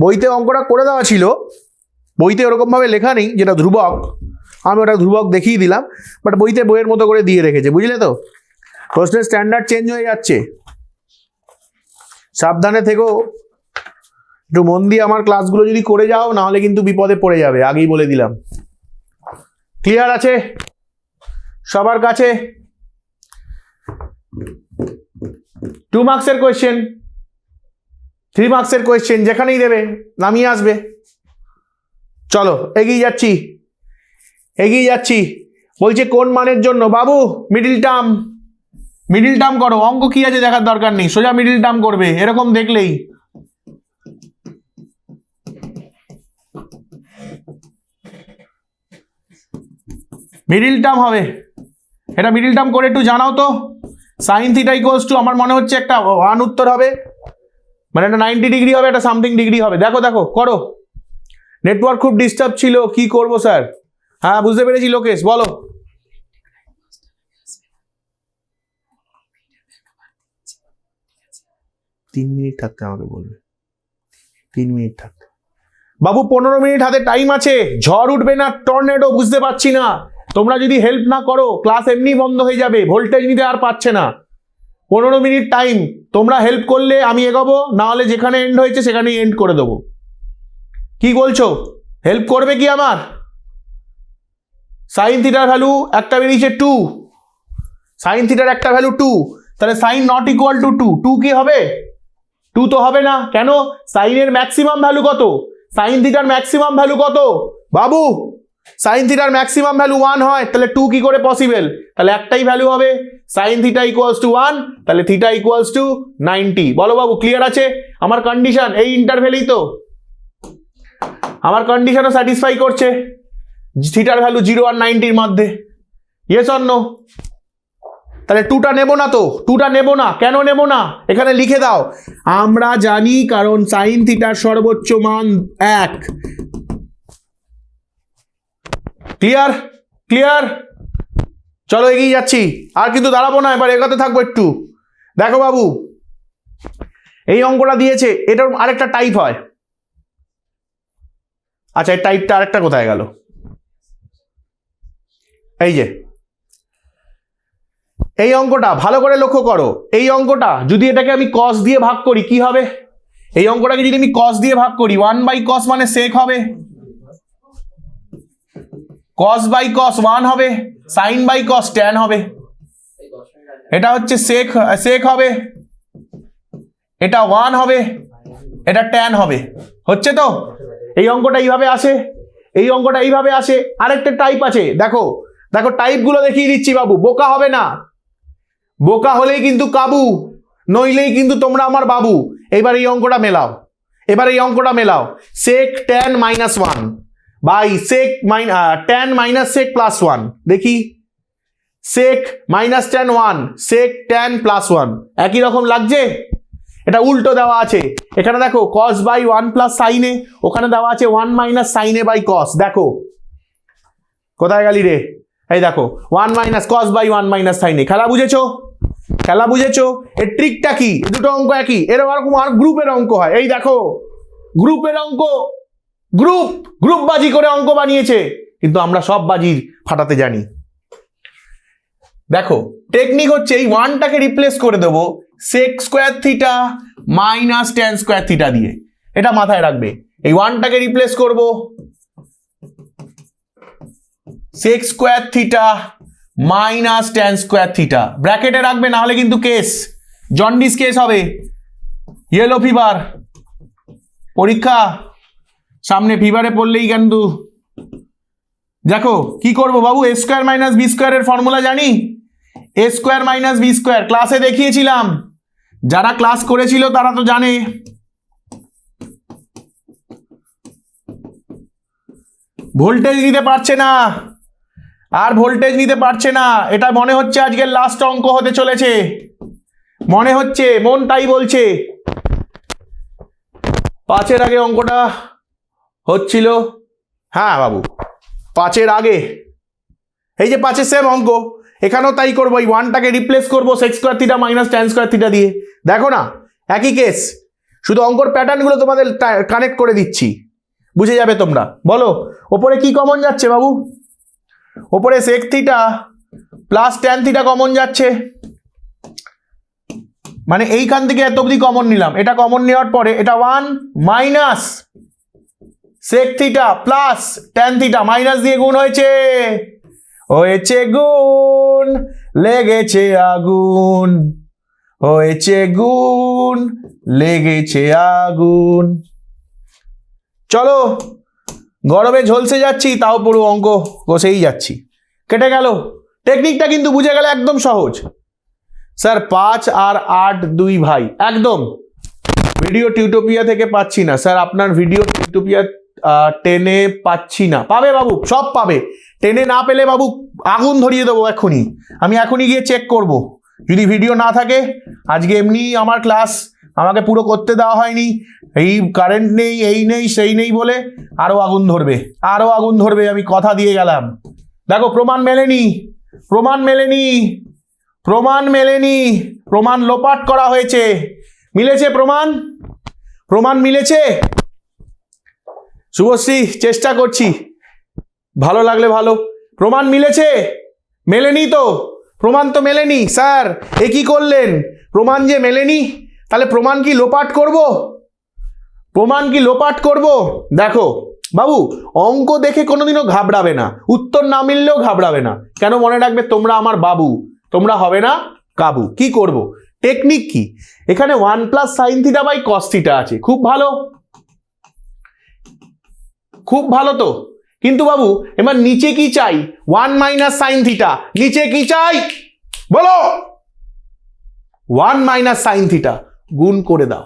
বইতে অঙ্কটা করে দেওয়া ছিল, বইতে ওরকমভাবে লেখা নেই যেটা ধ্রুবক, আমি ওটা ধ্রুবক দেখিয়ে দিলাম, বাট বইতে বইয়ের মতো করে দিয়ে রেখেছে, বুঝলে তো? প্রশ্নের স্ট্যান্ডার্ড চেঞ্জ হয়ে যাচ্ছে, সাবধানে থেকো, একটু মন দিয়ে আমার ক্লাসগুলো যদি করে যাও, নাহলে কিন্তু বিপদে পড়ে যাবে, আগেই বলে দিলাম। ক্লিয়ার আছে সবার কাছে? 2 মার্কসের কোয়েশ্চেন, 3 মার্কসের কোয়েশ্চেন যেখানেই দেবে নামিয়ে আসবে। চলো এগিয়ে যাচ্ছি, এগিয়ে যাচ্ছি। বলছে কোন মানের জন্য? বাবু মিডিল টার্ম, মিডিল টার্ম করো। অঙ্ক কি আছে দেখার দরকার নেই, সোজা মিডিল টার্ম করবে, এরকম দেখলেই। মিডিল টার্ম হবে, এটা মিডিল টার্ম করে একটু জানাও তো। সাইন থিটা ইকুয়ালস টু, আমার মনে হচ্ছে একটা 1 উত্তর হবে, মানে এটা 90 ডিগ্রি হবে, এটা সামথিং ডিগ্রি হবে। দেখো দেখো করো। নেটওয়ার্ক খুব ডিস্টার্ব ছিল, কি করব স্যার? হ্যাঁ বুঝতে পেরেছি লোকেশ, বলো। তিন মিনিট থাকতে আমাকে বলবে, 3 মিনিট থাকতে। বাবু 15 মিনিট হাতে টাইম আছে, ঝড় উঠবে না টর্নেডো বুঝতে পারছি না, তোমরা যদি হেল্প না করো ক্লাস এমনি বন্ধ হয়ে যাবে, ভোল্টেজ নিতে আর পাচ্ছে না। 15 মিনিট টাইম, তোমরা হেল্প করলে আমি এগোবো, না হলে যেখানে এন্ড হয়েছে সেখানেই এন্ড করে দেবো। কি বলছো, হেল্প করবে কি আমার? সাইন থিটার ভ্যালু একটা বেরিয়েছে 2, সাইন থিটার একটা ভ্যালু 2, তাহলে সাইন নট ইকুয়াল টু 2, 2 কি হবে? 2 তো হবে না, কেন? সাইনের ম্যাক্সিমাম ভ্যালু কত? সাইন থিটার ম্যাক্সিমাম ভ্যালু কত বাবু? সাইন থিটার ম্যাক্সিমাম ভ্যালু 1 হয়, তাহলে 2 কি করে পসিবল? তাহলে একটাই ভ্যালু হবে, সাইন থিটা ইকুয়ালস টু 1, তাহলে থিটা ইকুয়ালস টু 90। বলো বাবু, ক্লিয়ার আছে? আমার কন্ডিশন এই ইন্টারভেলেই তো, আমার কন্ডিশনও স্যাটিসফাই করছে, থিটার ভ্যালু 0 আর 90-র মধ্যে। Yes or no? তাহলে 2টা নেবো না তো, 2টা নেবো না, কেন নেবো না এখানে লিখে দাও। আমরা জানি কারণ সাইন থিটার সর্বোচ্চ মান 1। ক্লিয়ার? ক্লিয়ার? চলো এগিয়ে যাচ্ছি, আর কিন্তু দাঁড়াবো না, এবার এগোতে থাকবো একটু। দেখো বাবু, এই অঙ্কটা দিয়েছে, এটার আরেকটা টাইপ হয়। আচ্ছা, এই টাইপটা আরেকটা কোথায় গেল? এই যে এই অঙ্কটা ভালো করে লক্ষ্য করো, এই অঙ্কটা যদি এটাকে আমি cos দিয়ে ভাগ করি কি হবে? এই অঙ্কটাকে যদি আমি cos দিয়ে ভাগ করি, 1/cos মানে sec হবে, cos/cos 1 হবে, sin/cos tan হবে, এটা হচ্ছে sec হবে, এটা 1 হবে, এটা tan হবে। হচ্ছে তো? এই অঙ্কটা এইভাবে আসে, এই অঙ্কটা এইভাবে আসে। আরেকটা টাইপ আছে, দেখো দেখো টাইপগুলো দেখিয়ে দিচ্ছি বাবু, বোকা হবে না, বোকা হলেই কিন্তু কাবু, নইলেই কিন্তু তোমরা আমার বাবু। এবার এই অঙ্কটা মেলাও, এবার এই অঙ্কটা মেলাও, sec tan -1 by sec tan - sec +1, দেখি sec -tan 1 sec tan +1 একই রকম লাগছে? এটা উল্টো দেওয়া আছে, এখানে দেখো cos/1 + sin a, ওখানে দেওয়া আছে 1 - sin a/cos। দেখো কোথায় গেলি রে? এই দেখো 1 - cos/1 - sin a। খেলা বুঝেছো? খেলা বুঝেছো? এর ট্রিকটা কি? দুটো অঙ্ক একই, এরকম আর গ্রুপের অঙ্ক হয়। এই দেখো গ্রুপের অঙ্ক, গ্রুপ বাজি করে অঙ্ক বানিয়েছে, কিন্তু আমরা সব বাজি ফাটাতে জানি। দেখো টেকনিক হচ্ছে এই 1টাকে রিপ্লেস করে দেবো sec square theta minus tan square theta দিয়ে, এটা মাথায় রাখবে। এই 1টাকে রিপ্লেস করব sec square theta minus tan square theta, ব্র্যাকেটে রাখবে, না হলে কিন্তু কেস, জন্ডিস কেস হবে, ইয়েলো ফিভার পরীক্ষা সামনে, ফিভারে পড়লেই কিন্তু। দেখো কি করব বাবু, a স্কোয়ার মাইনাস বি স্কোয়ারের ফর্মুলা জানি, a square minus b square ক্লাসে দেখিয়েছিলাম, যারা ক্লাস করেছিল তারা তো জানে। ভোল্টেজ নিতে পারছে না, আর ভোল্টেজ নিতে পারছে না, এটা মনে হচ্ছে আজকের লাস্ট অঙ্ক হতে চলেছে, মনে হচ্ছে, মন তাই বলছে। 5-এর আগে অঙ্কটা হচ্ছিল, হ্যাঁ বাবু 5-এর আগে, এই যে 5-এর সেম অঙ্ক, এখানেও তাই করবো, এই 1টাকে রিপ্লেস করবো sec square theta minus tan square theta দিয়ে। দেখো না একই কেস, শুধু অঙ্কর প্যাটার্নগুলো তোমাদের কানেক্ট করে দিচ্ছি, বুঝে যাবে তোমরা। বলো ওপরে কি কমন যাচ্ছে বাবু? ওপরে sec theta plus tan theta common যাচ্ছে, মানে এইখান থেকে এত অবধি কমন নিলাম, এটা কমন নেওয়ার পরে এটা 1 minus sec theta plus tan theta, minus দিয়ে গুণ হয়েছে, হয়েছে গুণ, লেগেছে আগুন, হয়েছে গুণ, লেগেছে আগুন। চলো গরমে ঝলসে যাচ্ছি, তাও পুরো অঙ্ক কষেই যাচ্ছি, কেটে গেল। টেকনিকটা কিন্তু বুঝে গেলে একদম সহজ। স্যার 5 আর 8 2 ভাই, একদম ভিডিও টিউটোপিয়া থেকে পাচ্ছি না স্যার, আপনার ভিডিও টিউটোপিয়া 10-এ পাচ্ছি না। পাবে বাবু, সব পাবে, 10-এ না পেলে বাবু আগুন ধরিয়ে দেবো এখনই, আমি এখনই গিয়ে চেক করব, যদি ভিডিও না থাকে। আজকে এমনি আমার ক্লাস আমাকে পুরো করতে দেওয়া হয়নি, এই কারেন্ট নেই, এই নেই, সেই নেই বলে আরো আগুন ধরবে, আরো আগুন ধরবে, আমি কথা দিয়ে গেলাম। দেখো প্রমাণ মেলেনি, প্রমাণ মেলেনি, প্রমাণ মেলেনি, প্রমাণ লোপাট করা হয়েছে। মিলেছে প্রমাণ? প্রমাণ মিলেছে? শুভশ্রী চেষ্টা করছি, ভালো লাগলে ভালো। প্রমাণ মিলেছে? মেলেনি তো, প্রমাণ তো মেলেনি। স্যার এ কি করলেন? প্রমাণ যে মেলেনি, তাহলে প্রমাণ কি লোপাট করব? প্রমাণ কি লোপাট করব? দেখো বাবু, অঙ্ক দেখে কোনোদিনও ঘাবড়াবে না, উত্তর না মিললেও ঘাবড়াবে না। কেন? মনে রাখবে তোমরা আমার বাবু, তোমরা হবে না কাবু। কি করব? টেকনিক কি? এখানে 1 + sin θ / cos θ আছে, খুব ভালো, খুব ভালো তো। কিন্তু বাবু এবার নিচে কি চাই? 1 - sin θ। নিচে কি চাই বলো? 1 - sin θ গুণ করে দাও।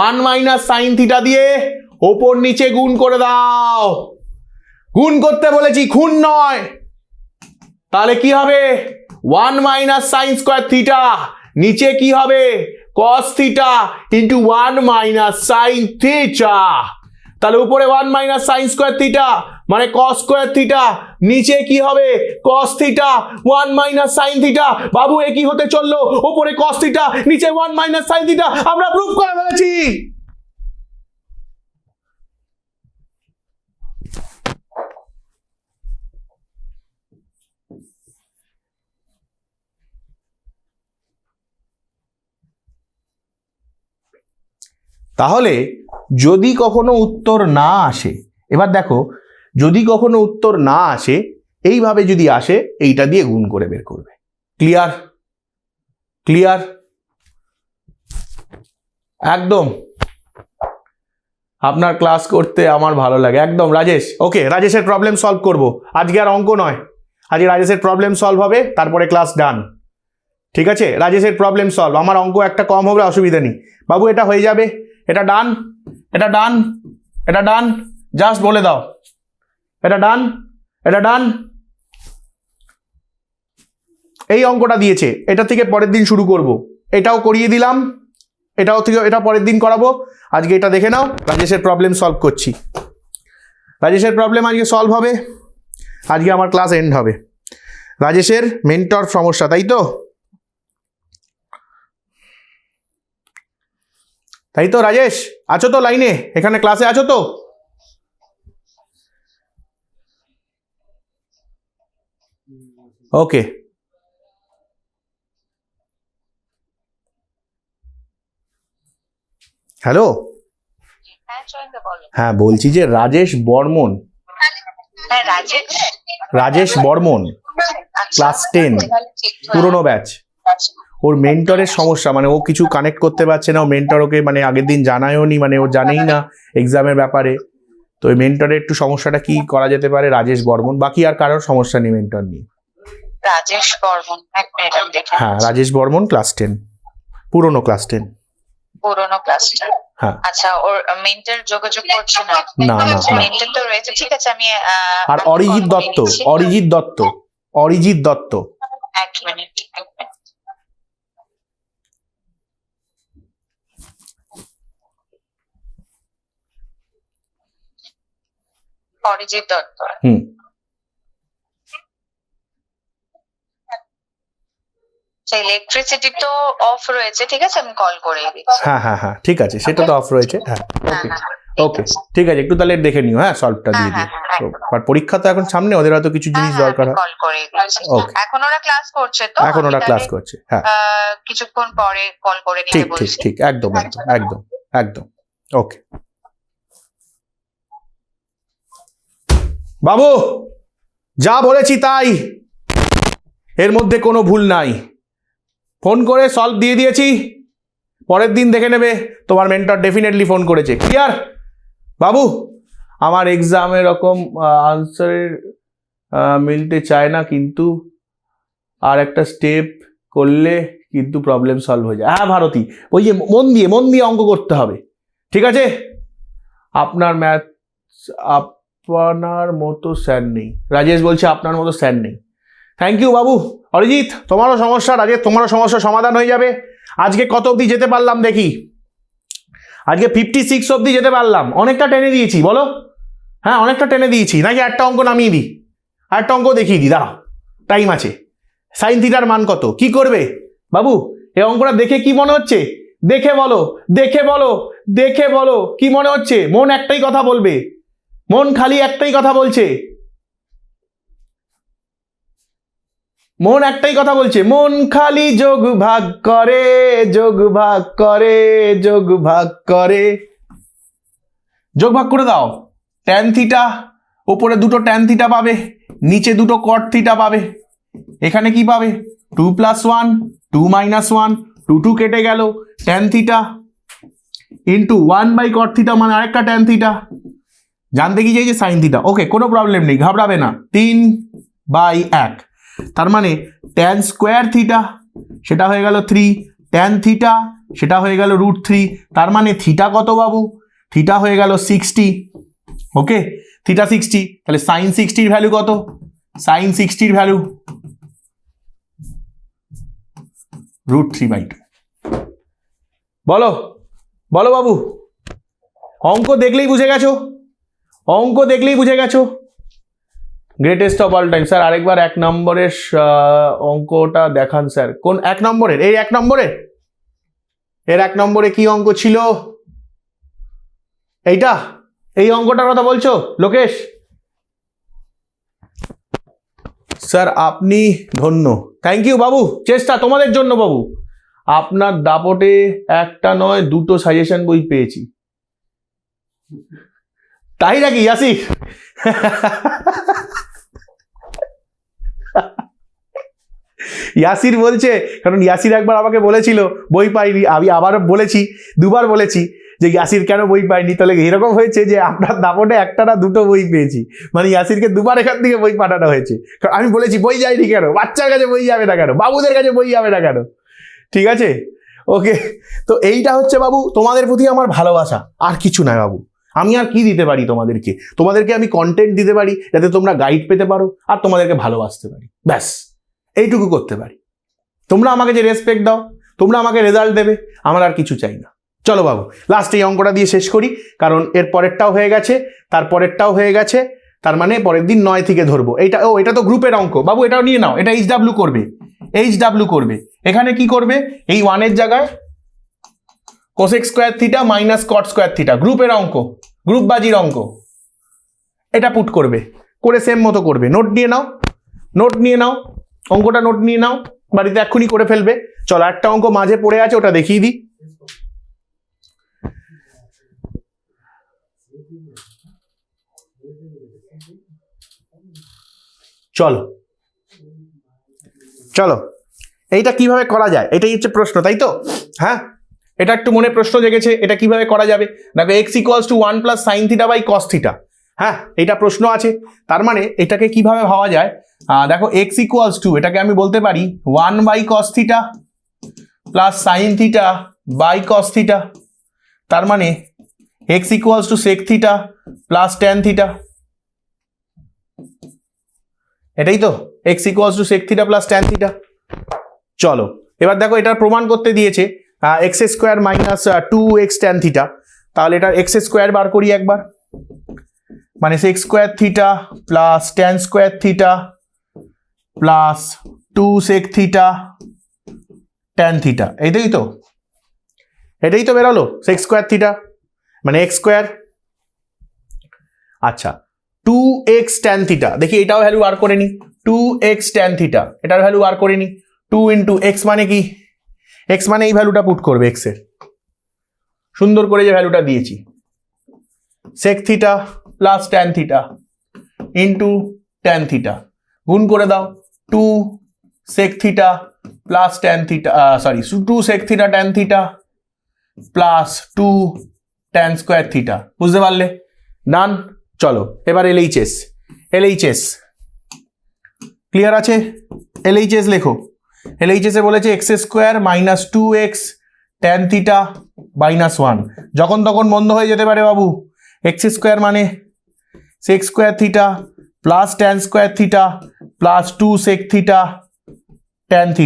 1 - sin θ দিয়ে ওপর নিচে গুণ করে দাও। গুণ করতে বলেছি, খুন নয়। তাহলে কি হবে? 1 - sin² θ, নিচে কি হবে? cos θ × 1 - sin θ। তাহলে উপরে 1 - sin² θ মানে cos² θ, নিচে কি হবে? cos θ 1 - sin θ। বাবু এ কি হতে চললো? উপরে cos θ, নিচে 1 - sin θ। আমরা প্রুফ করে ফেলেছি। তাহলে যদি কখনো উত্তর না আসে, এবার দেখো যদি কখনো উত্তর না আসে, এইভাবে যদি আসে এইটা দিয়ে গুণ করে বের করবে। ক্লিয়ার? ক্লিয়ার? একদম। আপনার ক্লাস করতে আমার ভালো লাগে একদম। রাজেশ, ওকে, রাজেশের প্রবলেম সলভ করব আজকে, আর অঙ্ক নয়, আজকে রাজেশের প্রবলেম সলভ হবে, তারপরে ক্লাস ডান। ঠিক আছে, রাজেশের প্রবলেম সলভ, আমার অঙ্ক একটা কম হবে, অসুবিধা নেই। বাবু এটা হয়ে যাবে, এটা ডান, এটা ডান, এটা ডান, জাস্ট বলে দাও এটা ডান, এটা ডান। এই অঙ্কটা দিয়েছে, এটা থেকে পরের দিন শুরু করব, এটাও করিয়ে দিলাম, এটাও থেকে এটা পরের দিন করাবো। আজকে এটা দেখে নাও, রাজেশের প্রবলেম সলভ করছি। রাজেশের প্রবলেম আজকে সলভ হবে, আজকে আমার ক্লাস এন্ড হবে। রাজেশের মেন্টর সমস্যা, তাই তো? তাই তো রাজেশ, আছো তো লাইনে? এখানে ক্লাসে আছো তো? ওকে, হ্যালো, হ্যাঁ বলছি যে রাজেশ বর্মন, রাজেশ বর্মন, ক্লাস 10, পুরনো ব্যাচ। ওর মেন্টরের সমস্যা, মানে ও কিছু কানেক্ট করতে পারছে না, ও মেন্টর ওকে মানে আগের দিন জানায়ও নি, মানে ও জানেই না এক্সামের ব্যাপারে। তো ওই মেন্টরের একটু সমস্যাটা কি করা যেতে পারে? রাজেশ বর্মন, বাকি আর কারোর সমস্যা নেই মেন্টর নিয়ে। রাজেশ বর্মন, এক মিনিট আমি দেখে। হ্যাঁ রাজেশ বর্মন, ক্লাস 10, পুরনো ক্লাস 10। পুরনো ক্লাসটা। হ্যাঁ। আচ্ছা, ওর মেন্টর যোগাযোগ করছে না? না না না। মেন্টর তো রয়েছে, ঠিক আছে আমি আর অরিজিৎ দত্ত, অরিজিৎ দত্ত, অরিজিৎ দত্ত। এক মিনিট, এক মিনিট। অরিজিৎ দত্ত। হুম। ইলেকট্রিসিটি তো অফ রয়েছে, ঠিক আছে আমি কল করে দিচ্ছি। হ্যাঁ হ্যাঁ হ্যাঁ ঠিক আছে, সেটা তো অফ রয়েছে। হ্যাঁ ওকে ওকে ঠিক আছে, একটু তাহলে দেখে নিও, হ্যাঁ সলভটা দিয়ে দিও। আর পরীক্ষা তো এখন সামনে, ওদের হয়তো কিছু জিনিস দরকার হয়। কল করে দিচ্ছি। ওকে, এখন ওরা ক্লাস করছে তো? এখন ওরা ক্লাস করছে, হ্যাঁ কিছুক্ষণ পরে কল করে নিতে ঠিক ঠিক বলছি। ঠিক, একদম একদম একদম একদম। ওকে বাবু, যা বলেছি তাই, এর মধ্যে কোনো ভুল নাই। ফোন করে সলভ দিয়ে দিয়েছি, পরের দিন দেখে নেবে, তোমার মেন্টর ডেফিনেটলি ফোন করেছে। ক্লিয়ার বাবু? আমার এক্সাম এরকম আনসারের মিলতে চায় না, কিন্তু আর একটা স্টেপ করলে কিন্তু প্রবলেম সলভ হয়ে যায়। হ্যাঁ ভারতী, ওই যে মন দিয়ে অঙ্ক করতে হবে, ঠিক আছে? আপনার ম্যাথ আপনার মতো স্যার নেই, রাজেশ বলছে আপনার মতো স্যার নেই। থ্যাংক ইউ বাবু। অরিজিৎ, তোমারও সমস্যা, রাজেশ তোমারও সমস্যার সমাধান হয়ে যাবে। আজকে কত অবধি যেতে পারলাম দেখি। আজকে 56 অবধি যেতে পারলাম, অনেকটা টেনে দিয়েছি বলো। হ্যাঁ অনেকটা টেনে দিয়েছি, নাকি একটা অঙ্ক নামিয়ে দিই, আরেকটা অঙ্ক দেখিয়ে দিই, দাঁড়া টাইম আছে। সাইন থিটার মান কত, কি করবে বাবু? এই অঙ্কটা দেখে কি মনে হচ্ছে? দেখে বলো, দেখে বলো, দেখে বলো কি মনে হচ্ছে? মন একটাই কথা বলবে, মন খালি একটাই কথা বলছে, মন একটাই কথা বলছে, মন খালি যোগ ভাগ করে, যোগ ভাগ করে, যোগ ভাগ করে। যোগ ভাগ করে দাও। ট্যান থিটা, ওপরে দুটো ট্যান থিটা পাবে, নিচে দুটো কট থিটা পাবে। এখানে কি পাবে? 2 + 1, 2 - 1, 2 কেটে গেল, tan theta into 1/cot theta মানে আরেকটা ট্যান থিটা। জানতে কি চাইছে? Sine theta. ওকে, কোনো প্রবলেম নেই, ঘাবড়াবে না। 3/1, তার মানে ট্যান স্কোয়ার থিটা সেটা হয়ে গেল 3, ট্যান থিটা সেটা হয়ে গেল √3, তার মানে থিটা কত বাবু? থিটা হয়ে গেল 60। ওকে, থিটা 60, তাহলে সাইন 60 ভ্যালু কত? Sine 60 value √3/2। বলো বলো বাবু, অঙ্ক দেখলেই বুঝে গেছো, অঙ্ক দেখলেই বুঝে গেছো। Greatest of all time. Sir আরেকবার 1 নম্বরের অঙ্কটা দেখান স্যার। কোন 1 নম্বরের? এই 1 নম্বরে, এর 1 নম্বরে কি অঙ্ক ছিল? এইটা, এই অঙ্কটার কথা বলছো লোকেশ? স্যার আপনি ধন্য, থ্যাংক ইউ বাবু, চেষ্টা তোমাদের জন্য বাবু। আপনার দাপটে একটা নয় দুটো সাজেশন বই পেয়েছি। তাই নাকি ইয়াসির? ইয়াসির বলছে, কারণ ইয়াসির একবার আমাকে বলেছিল বই পাইনি, আমি আবারও বলেছি, দুবার বলেছি যে ইয়াসির কেন বই পাইনি। তাহলে এরকম হয়েছে যে আপনার দাপটে একটা না দুটো বই পেয়েছি, মানে ইয়াসিরকে দুবার এখান থেকে বই পাঠানো হয়েছে। কারণ আমি বলেছি বই যায়নি কেন, বাচ্চার কাছে বই যাবে না কেন, বাবুদের কাছে বই যাবে না কেন। ঠিক আছে, ওকে। তো এইটা হচ্ছে বাবু তোমাদের প্রতি আমার ভালোবাসা, আর কিছু নয় বাবু। আমি আর কি দিতে পারি তোমাদেরকে? তোমাদেরকে আমি কন্টেন্ট দিতে পারি যাতে তোমরা গাইড পেতে পারো আর তোমাদেরকে ভালোবাসতে পারি, ব্যাস এইটুকু করতে পারি। তোমরা আমাকে যে রেসপেক্ট দাও, তোমরা আমাকে রেজাল্ট দেবে, আমার আর কিছু চাই না। চলো বাবু লাস্ট এই অঙ্কটা দিয়ে শেষ করি, কারণ এর পরেরটাও হয়ে গেছে, তার পরেরটাও হয়ে গেছে, তার মানে পরের দিন 9 থেকে ধরবো। এইটা, ও এটা তো গ্রুপের অঙ্ক বাবু, এটাও নিয়ে নাও। এটা HW করবে, HW করবে। এখানে কি করবে? এই 1 এর জায়গায় cosec square theta minus cot square theta, গ্রুপের অঙ্ক, গ্রুপ বাজির অঙ্ক, এটা পুট করবে, করে সেম মতো করবে। নোট নিয়ে নাও, নোট নিয়ে নাও, অঙ্কটা নোট নিয়ে নাও, বাড়িতে এক্ষুনি করে ফেলবে। চলো একটা অঙ্ক মাঝে পড়ে আছে, ওটা দেখিয়ে দিই। চলো চলো, এইটা কিভাবে করা যায় এটাই হচ্ছে প্রশ্ন, তাই তো? হ্যাঁ, এটা একটু মনে প্রশ্ন জেগেছে, এটা কিভাবে করা যাবে? দেখো x = 1 + sin θ / cos θ। হ্যাঁ, এটা প্রশ্ন আছে। তার মানে এটাকে কিভাবে ভাবা যায়? দেখো x = এটাকে আমি বলতে পারি 1/cos θ + sin θ / cos θ। তার মানে x = sec θ + tan θ। এটাই তো, x = sec θ + tan θ। চলো এবার দেখো, এটা প্রমাণ করতে দিয়েছে x² - 2x tan θ। তাহলে এটা x² বার করি একবার, মানে sec² θ + tan² θ plus 2 sec θ tan θ। এটাই তো, এটাই তো বেরোলো sec² θ মানে x²। আচ্ছা 2x tan θ, দেখি এটাও ভ্যালু বার করে নি। 2x tan θ, এটার ভ্যালু বার করে নি। 2 × x মানে কি? x মানে এই ভ্যালুটা পুট করবে, x এর সুন্দর করে যে ভ্যালুটা দিয়েছি, sec θ + tan θ * tan θ, গুণ করে দাও। 2 sec θ + tan θ, 2 sec θ tan θ plus 2 tan² θ। বুঝতে পারলে? ডান। চলো এবার LHS, LHS ক্লিয়ার আছে? LHS লেখো। LHS এ বলেছে x² - 2x tan θ - 1। যখন তখন বন্ধ হয়ে যেতে পারে বাবু। x² মানে sec² θ + tan² θ plus 2 sec θ tan θ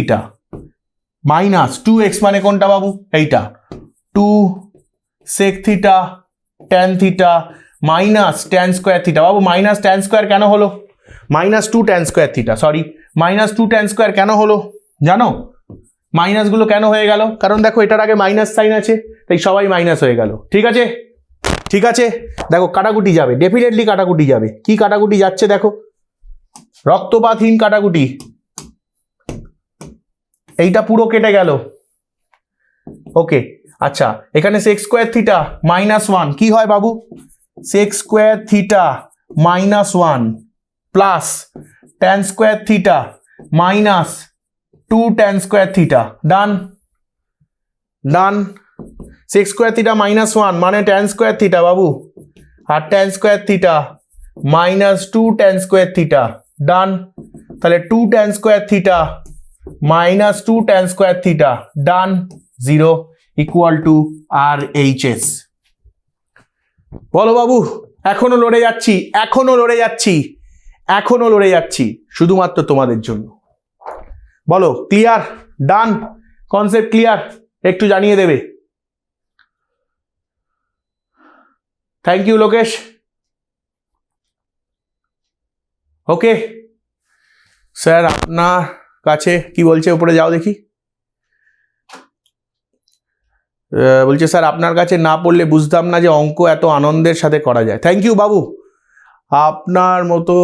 minus 2x মানে কোনটা বাবু? এইটা 2 sec theta tan theta minus tan square theta. বাবু মাইনাস ট্যান স্কোয়ার কেন হলো? Minus 2 tan square theta, sorry minus 2 tan square কেন হলো জানো? মাইনাসগুলো কেন হয়ে গেল? কারণ দেখো এটার আগে মাইনাস সাইন আছে, তাই সবাই মাইনাস হয়ে গেল। ঠিক আছে, ঠিক আছে, দেখো কাটাকুটি যাবে, ডেফিনেটলি কাটাকুটি যাবে। কি কাটাকুটি যাচ্ছে দেখো, রক্তপাতহীন কাটাকুটি। এইটা পুরো কেটে গেল। ওকে, আচ্ছা এখানে সেক স্কোয়ার থিটা -1 কি হয় বাবু? Sec square theta -1 plus tan square theta -2 tan square theta. Done, done. Sec square theta -1 মানে ট্যান স্কোয়ার থিটা বাবু, আর tan square theta -2 tan square theta. Done, তাহলে 2 tan square theta -2 tan square theta. Done, 0 equal to RHS। বলো বাবু, এখনো লড়ে যাচ্ছি, এখনো লড়ে যাচ্ছি, এখনো লড়ে যাচ্ছি শুধুমাত্র তোমাদের জন্য। বলো ক্লিয়ার? ডান, কনসেপ্ট ক্লিয়ার? একটু জানিয়ে দেবে। Thank you Lokesh. Okay sir, আপনার কাছে কি বলছে? উপরে যাও দেখি। বলছে স্যার আপনার কাছে না পড়লে বুঝতাম না যে অঙ্ক এত আনন্দের সাথে করা যায়। থ্যাংক ইউ বাবু, আপনার মতো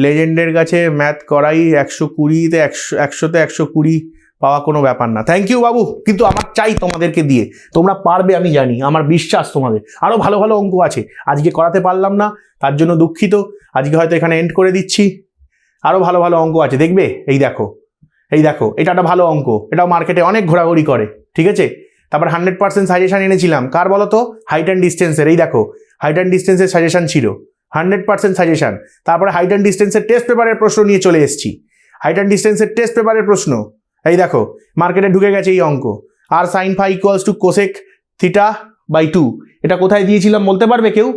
লেজেন্ডের কাছে ম্যাথ করাই 120তে 100তে 120 পাওয়া কোনো ব্যাপার না। থ্যাংক ইউ বাবু, কিন্তু আমার চাই তোমাদেরকে দিয়ে, তোমরা পারবে আমি জানি, আমার বিশ্বাস তোমাদের। আরও ভালো ভালো অঙ্ক আছে, আজকে করাতে পারলাম না তার জন্য দুঃখিত। আজকে হয়তো এখানে এন্ড করে দিচ্ছি। আরও ভালো ভালো অঙ্ক আছে, দেখবে। এই দেখো, এই দেখো, এটা একটা ভালো অঙ্ক, এটাও মার্কেটে অনেক ঘোরাঘুরি করে। ঠিক আছে, তারপর 100% সাজেশন এনেছিলাম কার বলো তো? হাইট অ্যান্ড ডিস্টেন্সের। এই দেখো, হাইট অ্যান্ড ডিস্টেন্সের সাজেশন ছিল, 100% সাজেশন। তারপরে হাইট অ্যান্ড ডিস্টেন্সের টেস্ট পেপারের প্রশ্ন নিয়ে চলে এসেছি। হাইট অ্যান্ড ডিস্টেন্সের টেস্ট পেপারের প্রশ্ন, এই দেখো মার্কেটে ঢুকে গেছে এই অঙ্ক। আর sine phi equals to cosec theta by 2, এটা কোথায় দিয়েছিলাম বলতে পারবে কেউ?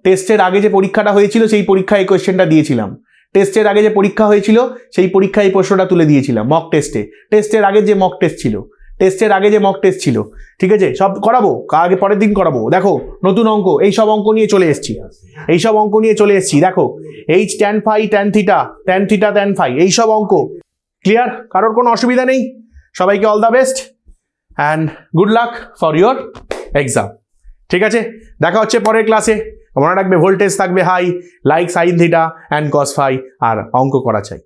টেস্টের আগে যে পরীক্ষাটা হয়েছিল সেই পরীক্ষায় এই কোয়েশ্চেনটা দিয়েছিলাম। টেস্টের আগে যে পরীক্ষা হয়েছিল সেই পরীক্ষায় এই প্রশ্নটা তুলে দিয়েছিলাম মক টেস্টে। টেস্টের আগে যে মক টেস্ট ছিল, টেস্টের আগে যে মক টেস্ট ছিল। ঠিক আছে, সব করাবো, আগে পরের দিন করাবো। দেখো নতুন অঙ্ক, এই সব অঙ্ক নিয়ে চলে এসেছি, এই সব অঙ্ক নিয়ে চলে এসেছি। দেখো H tan phi tan theta, tan theta tan phi, এই সব অঙ্ক ক্লিয়ার? কারোর কোনো অসুবিধা নেই? সবাইকে all the best and good luck for your exam. ঠিক আছে, দেখা হচ্ছে পরের ক্লাসে। মনে রাখবে ভোল্টেজ থাকবে high, like sine theta and cos phi, আর অঙ্ক করা চাই।